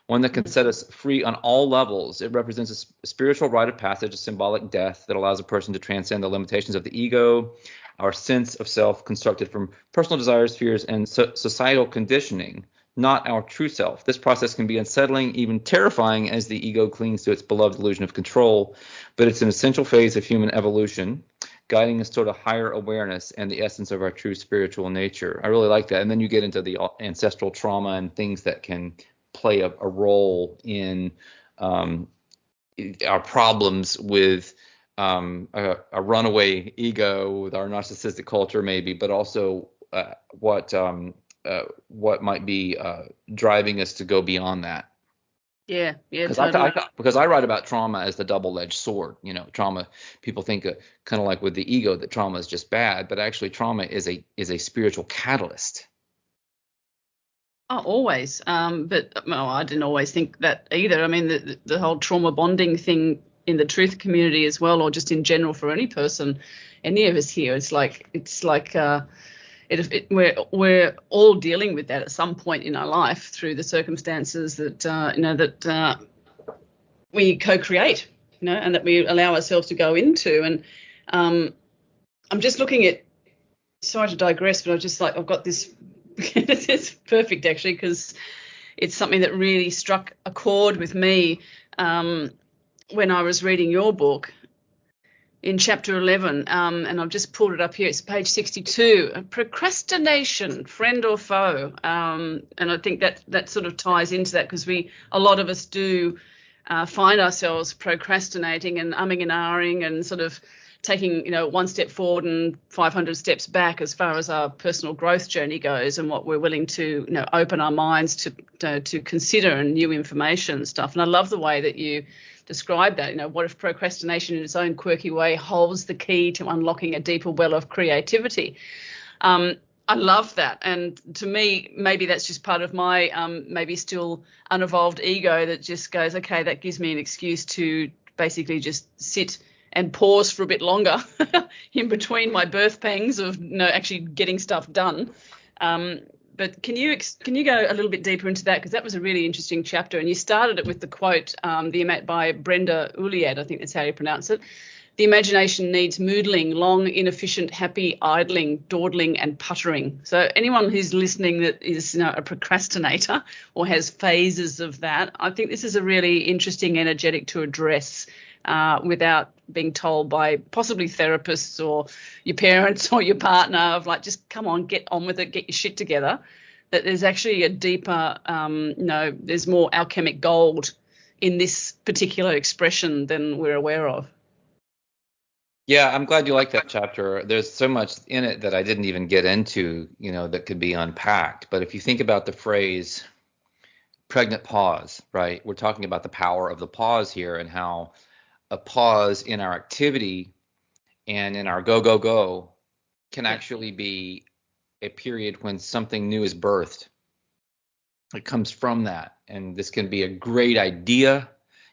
one that can set us free on all levels. It represents a spiritual rite of passage, a symbolic death that allows a person to transcend the limitations of the ego, our sense of self constructed from personal desires, fears, and societal conditioning, not our true self. This process can be unsettling, even terrifying, as the ego clings to its beloved illusion of control, but it's an essential phase of human evolution, guiding us toward a higher awareness and the essence of our true spiritual nature. I really like that. And then you get into the ancestral trauma and things that can play a role in our problems with a runaway ego, with our narcissistic culture maybe, but also what might be driving us to go beyond that. Yeah, Because totally. because I write about trauma as the double-edged sword. Trauma. People think kind of like with the ego that trauma is just bad, but actually trauma is a spiritual catalyst. Oh, always. But well, I didn't always think that either. I mean, the whole trauma bonding thing in the truth community as well, or just in general for any person, any of us here, we're all dealing with that at some point in our life through the circumstances that we co-create, and that we allow ourselves to go into. And I'm just looking at. Sorry to digress, but I've got this. It's perfect actually, because it's something that really struck a chord with me when I was reading your book in chapter 11, and I've just pulled it up here. It's page 62. Procrastination, friend or foe, and I think that sort of ties into that, because a lot of us do find ourselves procrastinating and umming and ahhing and sort of taking one step forward and 500 steps back as far as our personal growth journey goes, and what we're willing to open our minds to consider, and new information and stuff. And I love the way that you describe that. What if procrastination in its own quirky way holds the key to unlocking a deeper well of creativity? I love that. And to me, maybe that's just part of my maybe still unevolved ego that just goes, okay, that gives me an excuse to basically just sit and pause for a bit longer in between my birth pangs of actually getting stuff done. But can you go a little bit deeper into that, because that was a really interesting chapter, and you started it with the quote by Brenda Uliad, I think that's how you pronounce it. The imagination needs moodling, long, inefficient, happy, idling, dawdling, and puttering. So anyone who's listening that is a procrastinator or has phases of that, I think this is a really interesting energetic to address without being told by possibly therapists or your parents or your partner of like, just come on, get on with it, get your shit together. That there's actually a deeper, there's more alchemic gold in this particular expression than we're aware of. Yeah, I'm glad you like that chapter. There's so much in it that I didn't even get into, that could be unpacked. But if you think about the phrase pregnant pause, right? We're talking about the power of the pause here, and how a pause in our activity and in our go can actually be a period when something new is birthed. It comes from that, and this can be a great idea.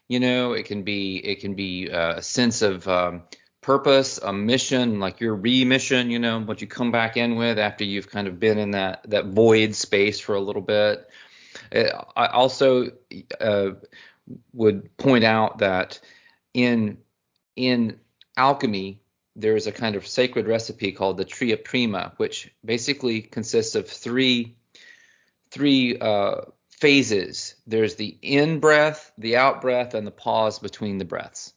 It can be a sense of purpose, a mission, like your remission. What you come back in with after you've kind of been in that void space for a little bit. I also would point out that in alchemy, there is a kind of sacred recipe called the Tria Prima, which basically consists of three phases. There's the in breath, the out breath, and the pause between the breaths.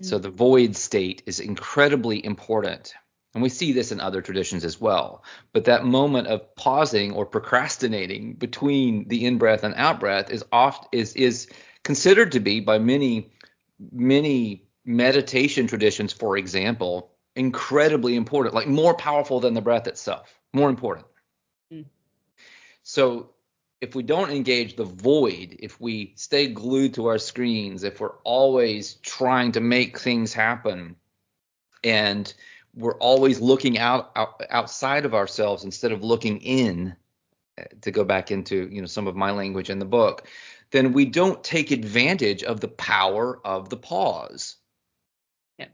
So the void state is incredibly important. And we see this in other traditions as well. But that moment of pausing or procrastinating between the in-breath and out-breath is considered to be, by many meditation traditions, for example, incredibly important, like more powerful than the breath itself, more important. So if we don't engage the void, if we stay glued to our screens, if we're always trying to make things happen, and we're always looking outside of ourselves instead of looking in, to go back into some of my language in the book, then we don't take advantage of the power of the pause. Yeah.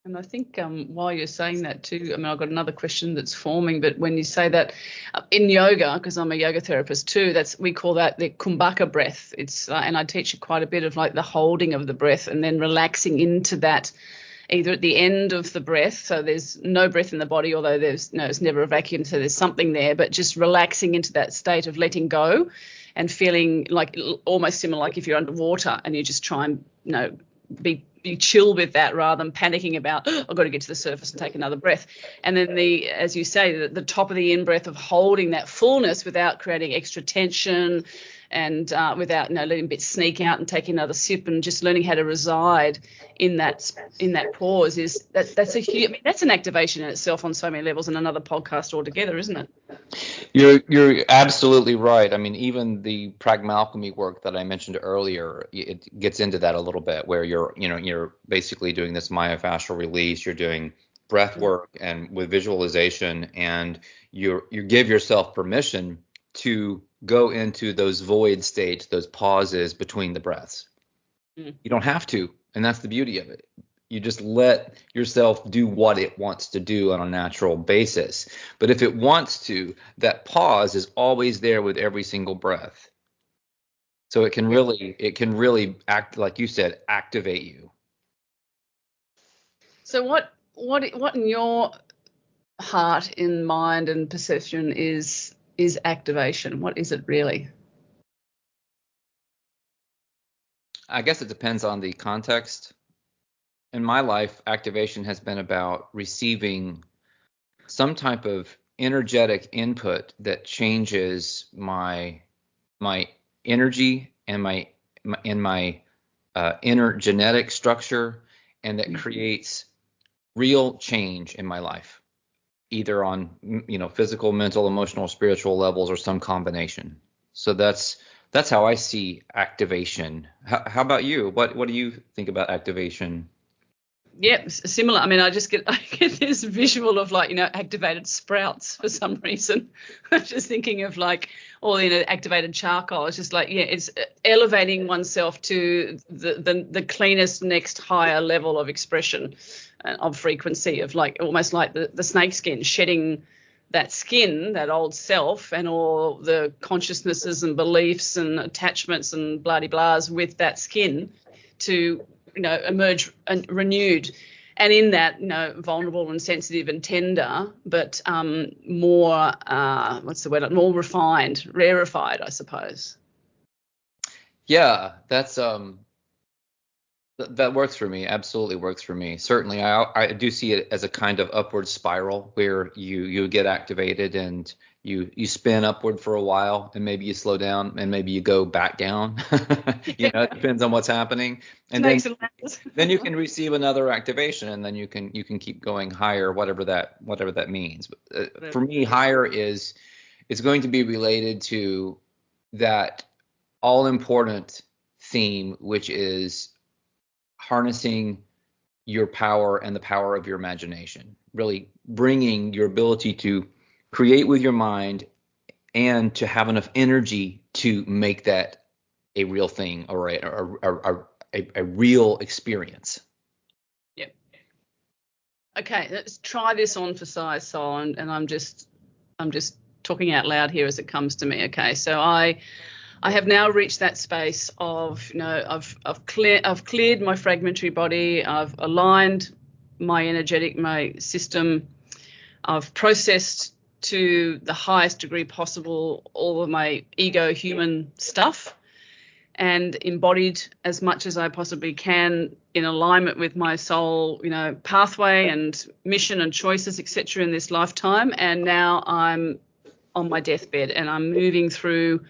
And I think while you're saying that too, I mean, I've got another question that's forming, but when you say that in yoga, because I'm a yoga therapist too, we call that the kumbhaka breath. It's and I teach you quite a bit of like the holding of the breath and then relaxing into that, either at the end of the breath, so there's no breath in the body, although it's never a vacuum, so there's something there, but just relaxing into that state of letting go and feeling like almost similar, like if you're underwater and you just try and be chill with that rather than panicking about, I've got to get to the surface and take another breath. And then as you say, the top of the in-breath of holding that fullness without creating extra tension and without letting bits sneak out and taking another sip, and just learning how to reside in that pause that's an activation in itself on so many levels, and another podcast altogether, isn't it? You're absolutely right. I mean, even the pragmalchemy work that I mentioned earlier, it gets into that a little bit, where you're basically doing this myofascial release, you're doing breath work and with visualization, and you give yourself permission to go into those void states, those pauses between the breaths. You don't have to, and that's the beauty of it. You just let yourself do what it wants to do on a natural basis. But if it wants to, that pause is always there with every single breath. So it can really act, like you said, activate you. So what in your heart, in mind and perception is activation? What is it really? I guess it depends on the context. In my life, activation has been about receiving some type of energetic input that changes my energy and my inner genetic structure, and that creates real change in my life, either on physical, mental, emotional, spiritual levels, or some combination. So that's how I see activation. How about you? What do you think about activation? Yeah, similar. I mean, I get this visual of activated sprouts for some reason. I'm just thinking of activated charcoal. It's just it's elevating oneself to the cleanest next higher level of expression, of frequency, of almost like the snake skin, shedding that skin, that old self, and all the consciousnesses and beliefs and attachments and blah-de-blahs with that skin to emerge and renewed, and in that vulnerable and sensitive and tender, but more more refined, rarefied, I suppose. Yeah, that's that works for me. Absolutely works for me. Certainly, I do see it as a kind of upward spiral where you get activated and you spin upward for a while, and maybe you slow down, and maybe you go back down. It depends on what's happening. And then you can receive another activation, and then you can keep going higher, whatever that means. For me, higher is going to be related to that all important theme, which is harnessing your power and the power of your imagination, really bringing your ability to create with your mind and to have enough energy to make that a real thing, or a real experience. Yep. Okay, let's try this on for size, Sol, and I'm just talking out loud here as it comes to me. Okay, so I I have now reached that space of, I've cleared my fragmentary body. I've aligned my system. I've processed to the highest degree possible all of my ego human stuff, and embodied as much as I possibly can in alignment with my soul, pathway and mission and choices, etc. in this lifetime. And now I'm on my deathbed, and I'm moving through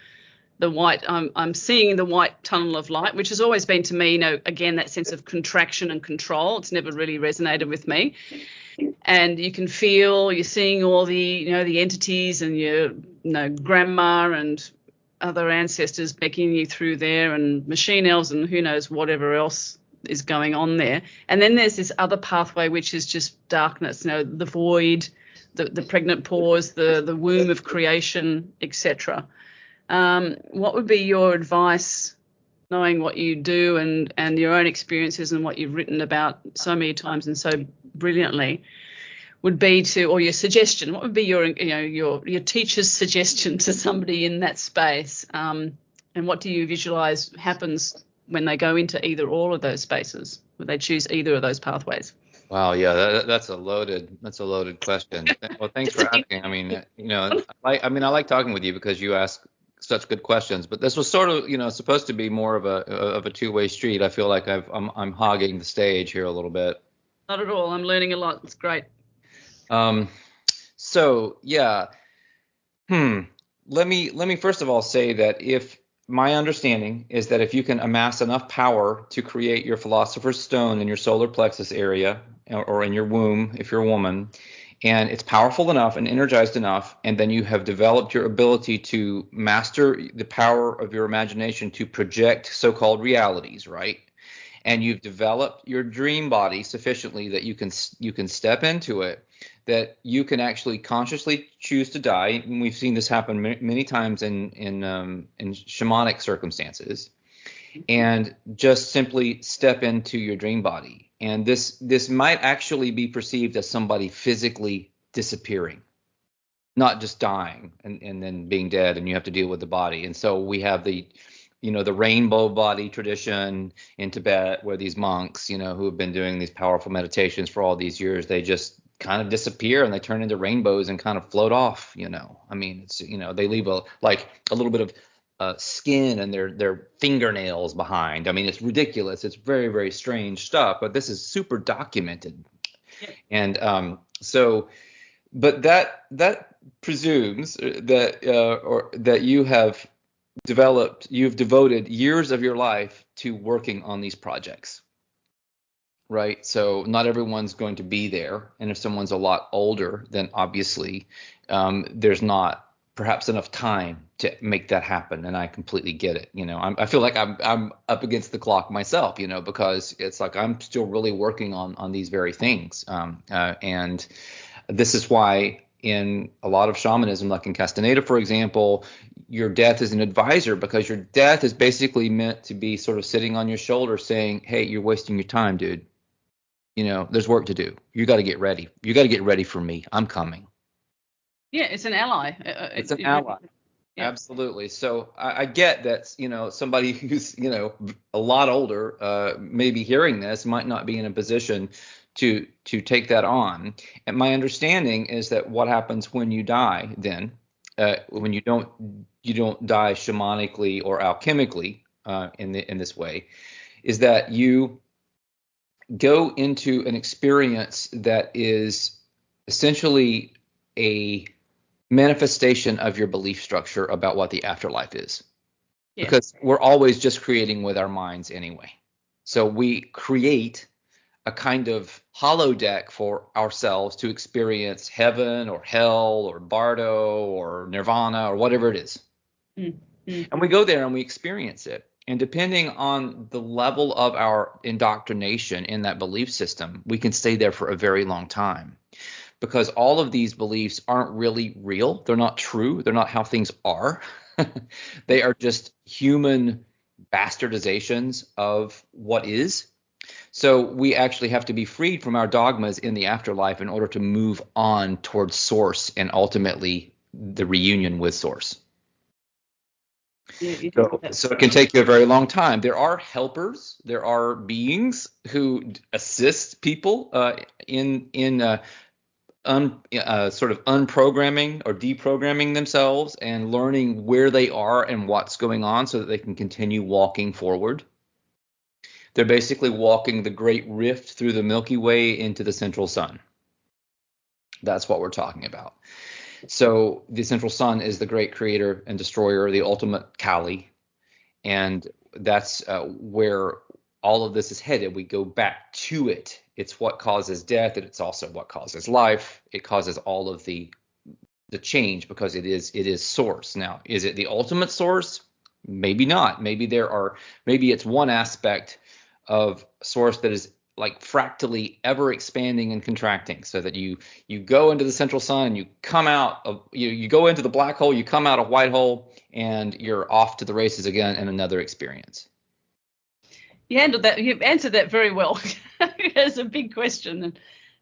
the white. I'm seeing the white tunnel of light, which has always been to me, again, that sense of contraction and control. It's never really resonated with me. And you can feel, you're seeing all the, the entities and your, grandma and other ancestors beckoning you through there, and machine elves and who knows whatever else is going on there. And then there's this other pathway, which is just darkness, the void, the pregnant pause, the womb of creation, etc. What would be your advice, knowing what you do and your own experiences and what you've written about so many times and so brilliantly, would be or your suggestion? What would be your teacher's suggestion to somebody in that space? And what do you visualize happens when they go into either or all of those spaces, when they choose either of those pathways? Wow, yeah, that's a loaded question. Well, thanks for asking. I mean, I like talking with you because you ask such good questions. But this was sort of, supposed to be more of a two-way street. I feel like I'm hogging the stage here a little bit. Not at all. I'm learning a lot. It's great. So yeah. Let me first of all say that if my understanding is that if you can amass enough power to create your philosopher's stone in your solar plexus area or in your womb, if you're a woman, and it's powerful enough and energized enough, and then you have developed your ability to master the power of your imagination to project so-called realities, right? And you've developed your dream body sufficiently that you can step into it, that you can actually consciously choose to die. And we've seen this happen many times in shamanic circumstances, and just simply step into your dream body. And this might actually be perceived as somebody physically disappearing, not just dying and then being dead and you have to deal with the body. And so we have the rainbow body tradition in Tibet, where these monks, who have been doing these powerful meditations for all these years, they just kind of disappear and they turn into rainbows and kind of float off. I mean, it's, they leave a little bit of skin and their fingernails behind. I mean, it's ridiculous. It's very, very strange stuff, but this is super documented. And but that presumes that you've devoted years of your life to working on these projects, right? So not everyone's going to be there. And if someone's a lot older, then obviously there's not perhaps enough time to make that happen. And I completely get it. I feel like I'm up against the clock myself, because it's like I'm still really working on these very things. And this is why in a lot of shamanism, like in Castaneda, for example, your death is an advisor, because your death is basically meant to be sort of sitting on your shoulder saying, hey, you're wasting your time, dude. There's work to do. You got to get ready. You got to get ready for me. I'm coming. Yeah, it's an ally. It's an ally. Yeah. Absolutely. So I get that, somebody who's, a lot older, maybe hearing this might not be in a position to take that on. And my understanding is that what happens when you die then, when you don't die shamanically or alchemically in this way, is that you go into an experience that is essentially a manifestation of your belief structure about what the afterlife is. Yeah. Because we're always just creating with our minds anyway. So we create a kind of holodeck for ourselves to experience heaven or hell or bardo or nirvana or whatever it is. Mm-hmm. And we go there and we experience it. And depending on the level of our indoctrination in that belief system, we can stay there for a very long time, because all of these beliefs aren't really real. They're not true. They're not how things are. They are just human bastardizations of what is. So we actually have to be freed from our dogmas in the afterlife in order to move on towards source and ultimately the reunion with source. You So, so it can take you a very long time. There are helpers. There are beings who assist people in sort of unprogramming or deprogramming themselves and learning where they are and what's going on so that they can continue walking forward. They're basically walking the great rift through the Milky Way into the central sun. That's what we're talking about. So the central sun is the great creator and destroyer, the ultimate Kali. And that's where all of this is headed. We go back to it. It's what causes death, and it's also what causes life. It causes all of the change because it is source. Now, is it the ultimate source? Maybe not. Maybe it's one aspect of source that is like fractally ever expanding and contracting, so that you go into the central sun, you come out of you go into the black hole, you come out of white hole, and you're off to the races again in another experience. You handled that. You've answered that very well. It's a big question,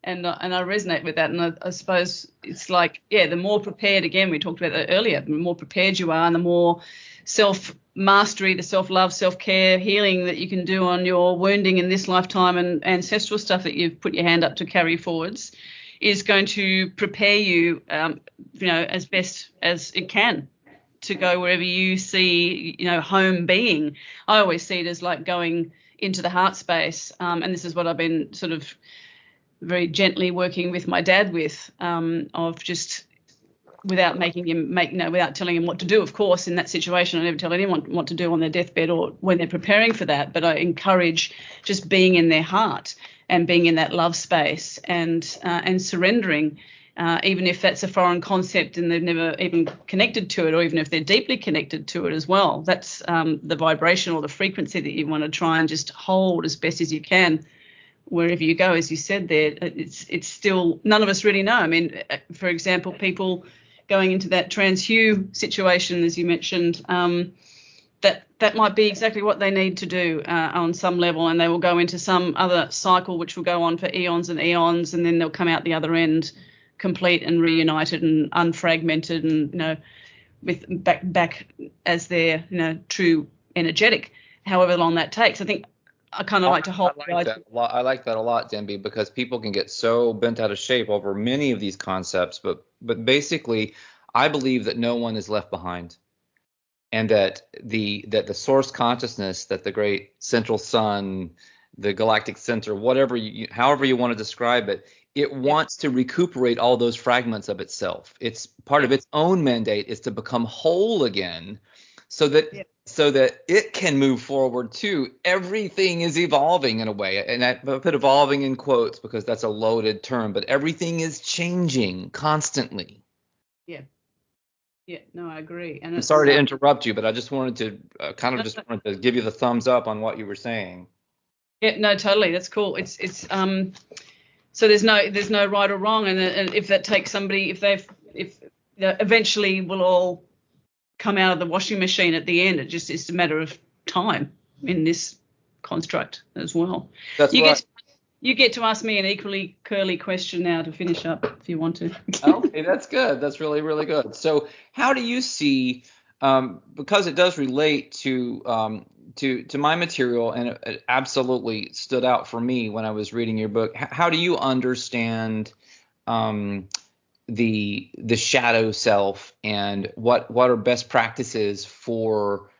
and I resonate with that. And I suppose it's like, yeah, the more prepared, again, we talked about that earlier, the more prepared you are, and the more self-mastery, the self-love, self-care, healing that you can do on your wounding in this lifetime and ancestral stuff that you've put your hand up to carry forwards is going to prepare you, as best as it can to go wherever you see, home being. I always see it as like going into the heart space. And this is what I've been sort of very gently working with my dad with, of just without making him without telling him what to do, of course, in that situation. I never tell anyone what to do on their deathbed or when they're preparing for that, but I encourage just being in their heart and being in that love space and surrendering, even if that's a foreign concept and they've never even connected to it, or even if they're deeply connected to it as well. That's the vibration or the frequency that you want to try and just hold as best as you can wherever you go. As you said there, it's still, none of us really know. I mean, for example, people going into that trans-hue situation, as you mentioned, that might be exactly what they need to do on some level, and they will go into some other cycle which will go on for eons and eons, and then they'll come out the other end complete and reunited and unfragmented, and with back as their true energetic, however long that takes. I think I kind of like to hold. I like that a lot, Denby, because people can get so bent out of shape over many of these concepts. But basically, I believe that no one is left behind, and that the source consciousness, that the great central sun, the galactic center, however you want to describe it, it wants to recuperate all those fragments of itself. It's part of its own mandate is to become whole again, so that it can move forward too. Everything is evolving in a way, and I put evolving in quotes because that's a loaded term, but everything is changing constantly. Yeah, no, I agree. And I'm sorry to interrupt you, but I just wanted to wanted to give you the thumbs up on what you were saying. Yeah, no, totally. That's cool. It's so there's no right or wrong, and if that takes somebody, if eventually we'll all come out of the washing machine at the end. It's a matter of time in this construct as well. That's right. You get to ask me an equally curly question now to finish up if you want to. Okay, that's good. That's really, really good. So how do you see, because it does relate to my material, and it absolutely stood out for me when I was reading your book, how do you understand the shadow self, and what are best practices for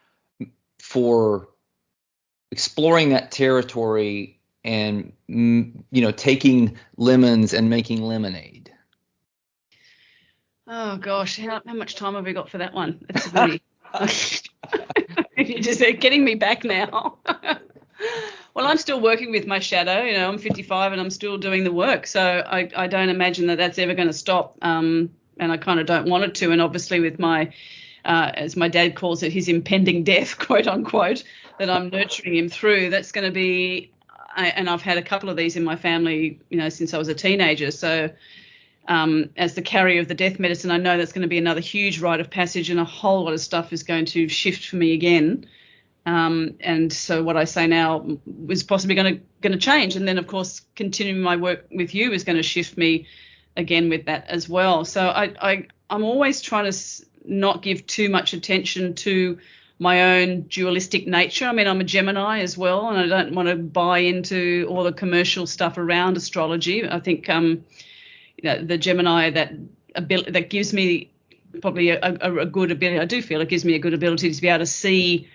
exploring that territory and taking lemons and making lemonade? Oh gosh, how much time have we got for that one? It's really you're just getting me back now. Well, I'm still working with my shadow. I'm 55 and I'm still doing the work. So I don't imagine that that's ever going to stop. And I kind of don't want it to. And obviously with my, as my dad calls it, his impending death, quote unquote, that I'm nurturing him through, that's going to be, and I've had a couple of these in my family, since I was a teenager. So as the carrier of the death medicine, I know that's going to be another huge rite of passage, and a whole lot of stuff is going to shift for me again. And so what I say now is possibly going to change. And then, of course, continuing my work with you is going to shift me again with that as well. So I'm always trying to not give too much attention to my own dualistic nature. I mean, I'm a Gemini as well, and I don't want to buy into all the commercial stuff around astrology. I think the Gemini, that gives me probably a good ability. I do feel it gives me a good ability to be able to see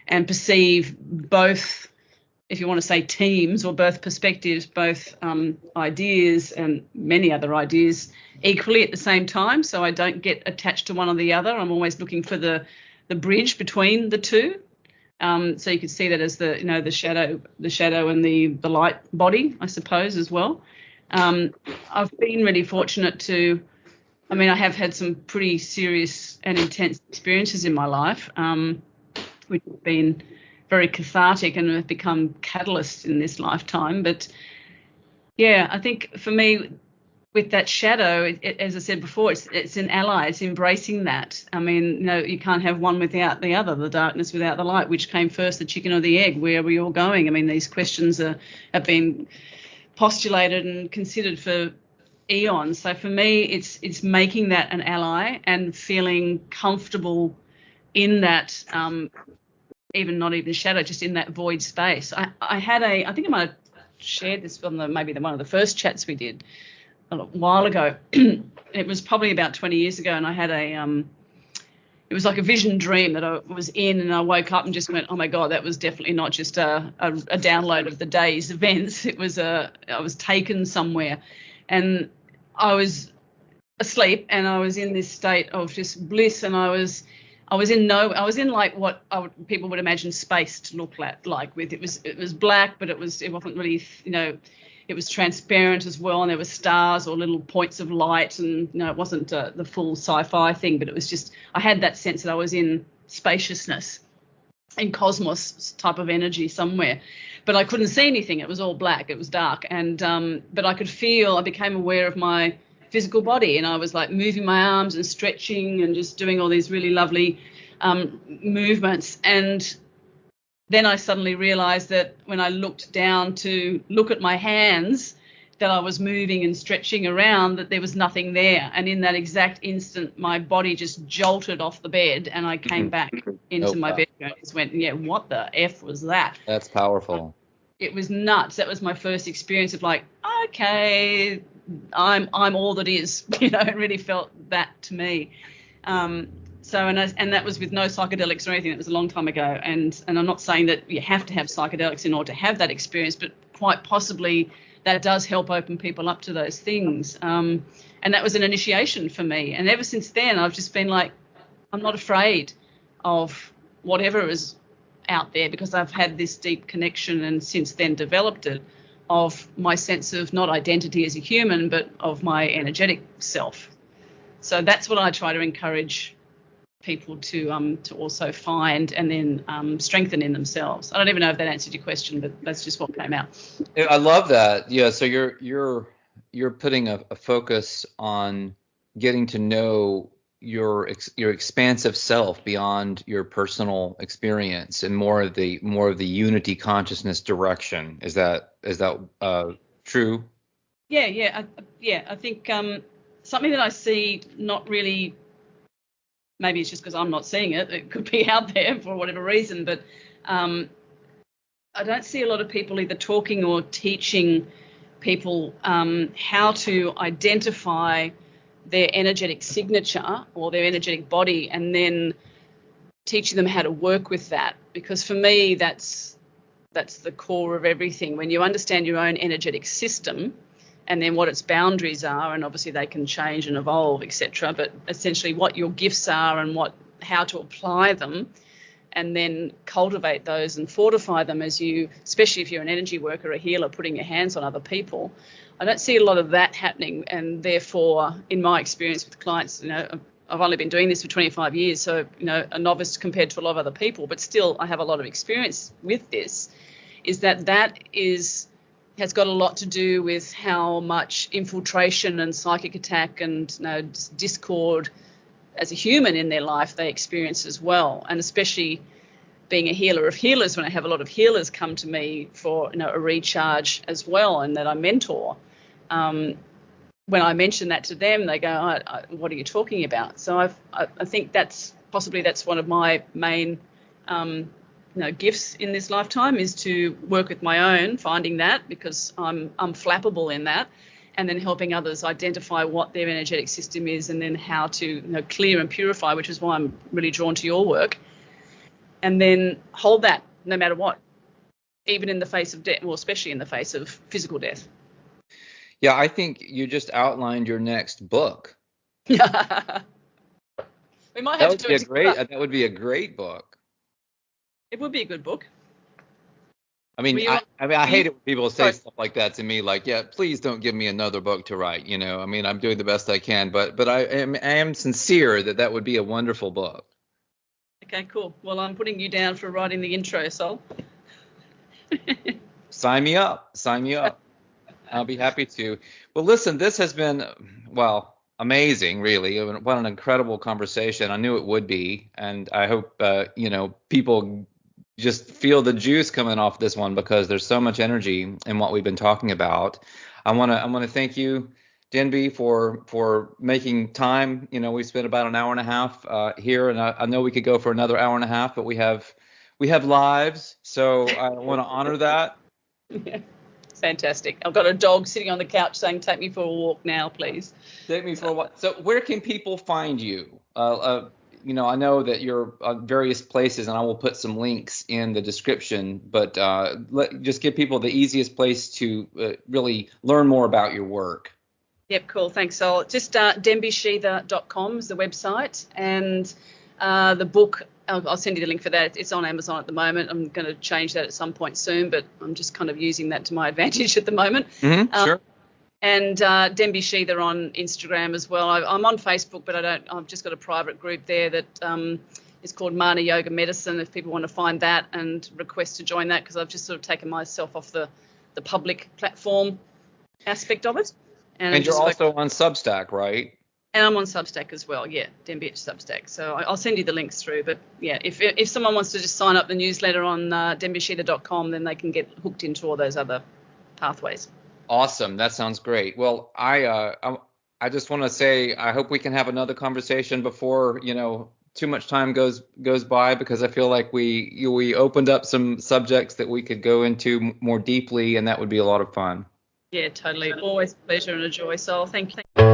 and perceive both, if you want to say teams, or both perspectives, both ideas and many other ideas equally at the same time. So I don't get attached to one or the other. I'm always looking for the bridge between the two. So you could see that as the shadow and the light body, I suppose, as well. I've been really fortunate I have had some pretty serious and intense experiences in my life, which have been very cathartic and have become catalysts in this lifetime. But yeah, I think for me, with that shadow, as I said before, it's an ally. It's embracing that. I mean, you can't have one without the other, the darkness without the light. Which came first, the chicken or the egg? Where are we all going? I mean, these questions have been postulated and considered for eons. So for me, it's making that an ally and feeling comfortable in that, not even shadow, just in that void space. I think I might have shared this on maybe one of the first chats we did a while ago. It was probably about 20 years ago, and I had it was like a vision dream that I was in, and I woke up and just went, oh my God, that was definitely not just a download of the day's events. It was I was taken somewhere, and I was asleep, and I was in this state of just bliss, and I was in like what people would imagine space to look like. With it was black, but it wasn't really, it was transparent as well, and there were stars or little points of light, and it wasn't the full sci-fi thing, but it was just, I had that sense that I was in spaciousness, in cosmos type of energy somewhere, but I couldn't see anything. It was all black, it was dark, and but I became aware of my physical body, and I was like moving my arms and stretching and just doing all these really lovely movements. And then I suddenly realized that when I looked down to look at my hands, that I was moving and stretching around, that there was nothing there. And in that exact instant, my body just jolted off the bed, and I came back into my bed and just went, yeah, what the F was that? That's powerful. It was nuts. That was my first experience of like, okay, I'm all that is. It really felt that to me. And that was with no psychedelics or anything. That was a long time ago. And I'm not saying that you have to have psychedelics in order to have that experience, but quite possibly that does help open people up to those things. And that was an initiation for me. And ever since then, I've just been like, I'm not afraid of whatever is out there, because I've had this deep connection, and since then developed it, of my sense of not identity as a human, but of my energetic self. So that's what I try to encourage people to also find and then strengthen in themselves. I don't even know if that answered your question, but that's just what came out. I love that. Yeah. So you're putting a focus on getting to know your expansive self beyond your personal experience, and more of the unity consciousness direction. Is that true? Yeah. I think something that I see, not really. Maybe it's just because I'm not seeing it. It could be out there for whatever reason, but I don't see a lot of people either talking or teaching people how to identify their energetic signature or their energetic body, and then teaching them how to work with that. Because for me, that's the core of everything. When you understand your own energetic system, and then what its boundaries are, and obviously they can change and evolve, etc. But essentially what your gifts are and how to apply them, and then cultivate those and fortify them as you, especially if you're an energy worker, a healer, putting your hands on other people. I don't see a lot of that happening, and therefore, in my experience with clients, I've only been doing this for 25 years, so a novice compared to a lot of other people, but still I have a lot of experience with this. Is that has got a lot to do with how much infiltration and psychic attack and discord as a human in their life they experience as well. And especially being a healer of healers, when I have a lot of healers come to me for a recharge as well, and that I mentor, when I mention that to them, they go, what are you talking about? So I think that's one of my main gifts in this lifetime is to work with my own, finding that, because I'm flappable in that, and then helping others identify what their energetic system is, and then how to clear and purify, which is why I'm really drawn to your work. And then hold that no matter what, even in the face of death, well, especially in the face of physical death. Yeah, I think you just outlined your next book. We might have to do it. That would be a great book. It would be a good book. I mean, I hate it when people say stuff like that to me, like, yeah, please don't give me another book to write. I mean, I'm doing the best I can, but I am sincere that would be a wonderful book. Okay, cool. Well, I'm putting you down for writing the intro, Sol. Sign me up. I'll be happy to. Well, listen, this has been, amazing, really. What an incredible conversation. I knew it would be. And I hope, people just feel the juice coming off this one, because there's so much energy in what we've been talking about. I want to thank you, Denby, for making time. We spent about an hour and a half here, and I know we could go for another hour and a half, but we have lives, so I want to honor that. Yeah. Fantastic. I've got a dog sitting on the couch saying, "Take me for a walk now, please." Take me for a walk. So where can people find you? I know that you're on various places, and I will put some links in the description, but just give people the easiest place to really learn more about your work. Yep, cool. Thanks, Sol. Just dembysheather.com is the website, and the book, I'll send you the link for that. It's on Amazon at the moment. I'm going to change that at some point soon, but I'm just kind of using that to my advantage at the moment. Mm-hmm, sure. And Denby Sheather on Instagram as well. I'm on Facebook, but I've just got a private group there that is called Mana Yoga Medicine, if people want to find that and request to join that, because I've just sort of taken myself off the public platform aspect of it. And you're also on Substack, right? And I'm on Substack as well, yeah, Denby Substack. So I'll send you the links through. But yeah, if someone wants to just sign up the newsletter on dembysheather.com, then they can get hooked into all those other pathways. Awesome, that sounds great. Well, I just want to say I hope we can have another conversation before too much time goes by, because I feel like we opened up some subjects that we could go into more deeply, and that would be a lot of fun. Yeah, totally. Always a pleasure and a joy, Sol. Thank you.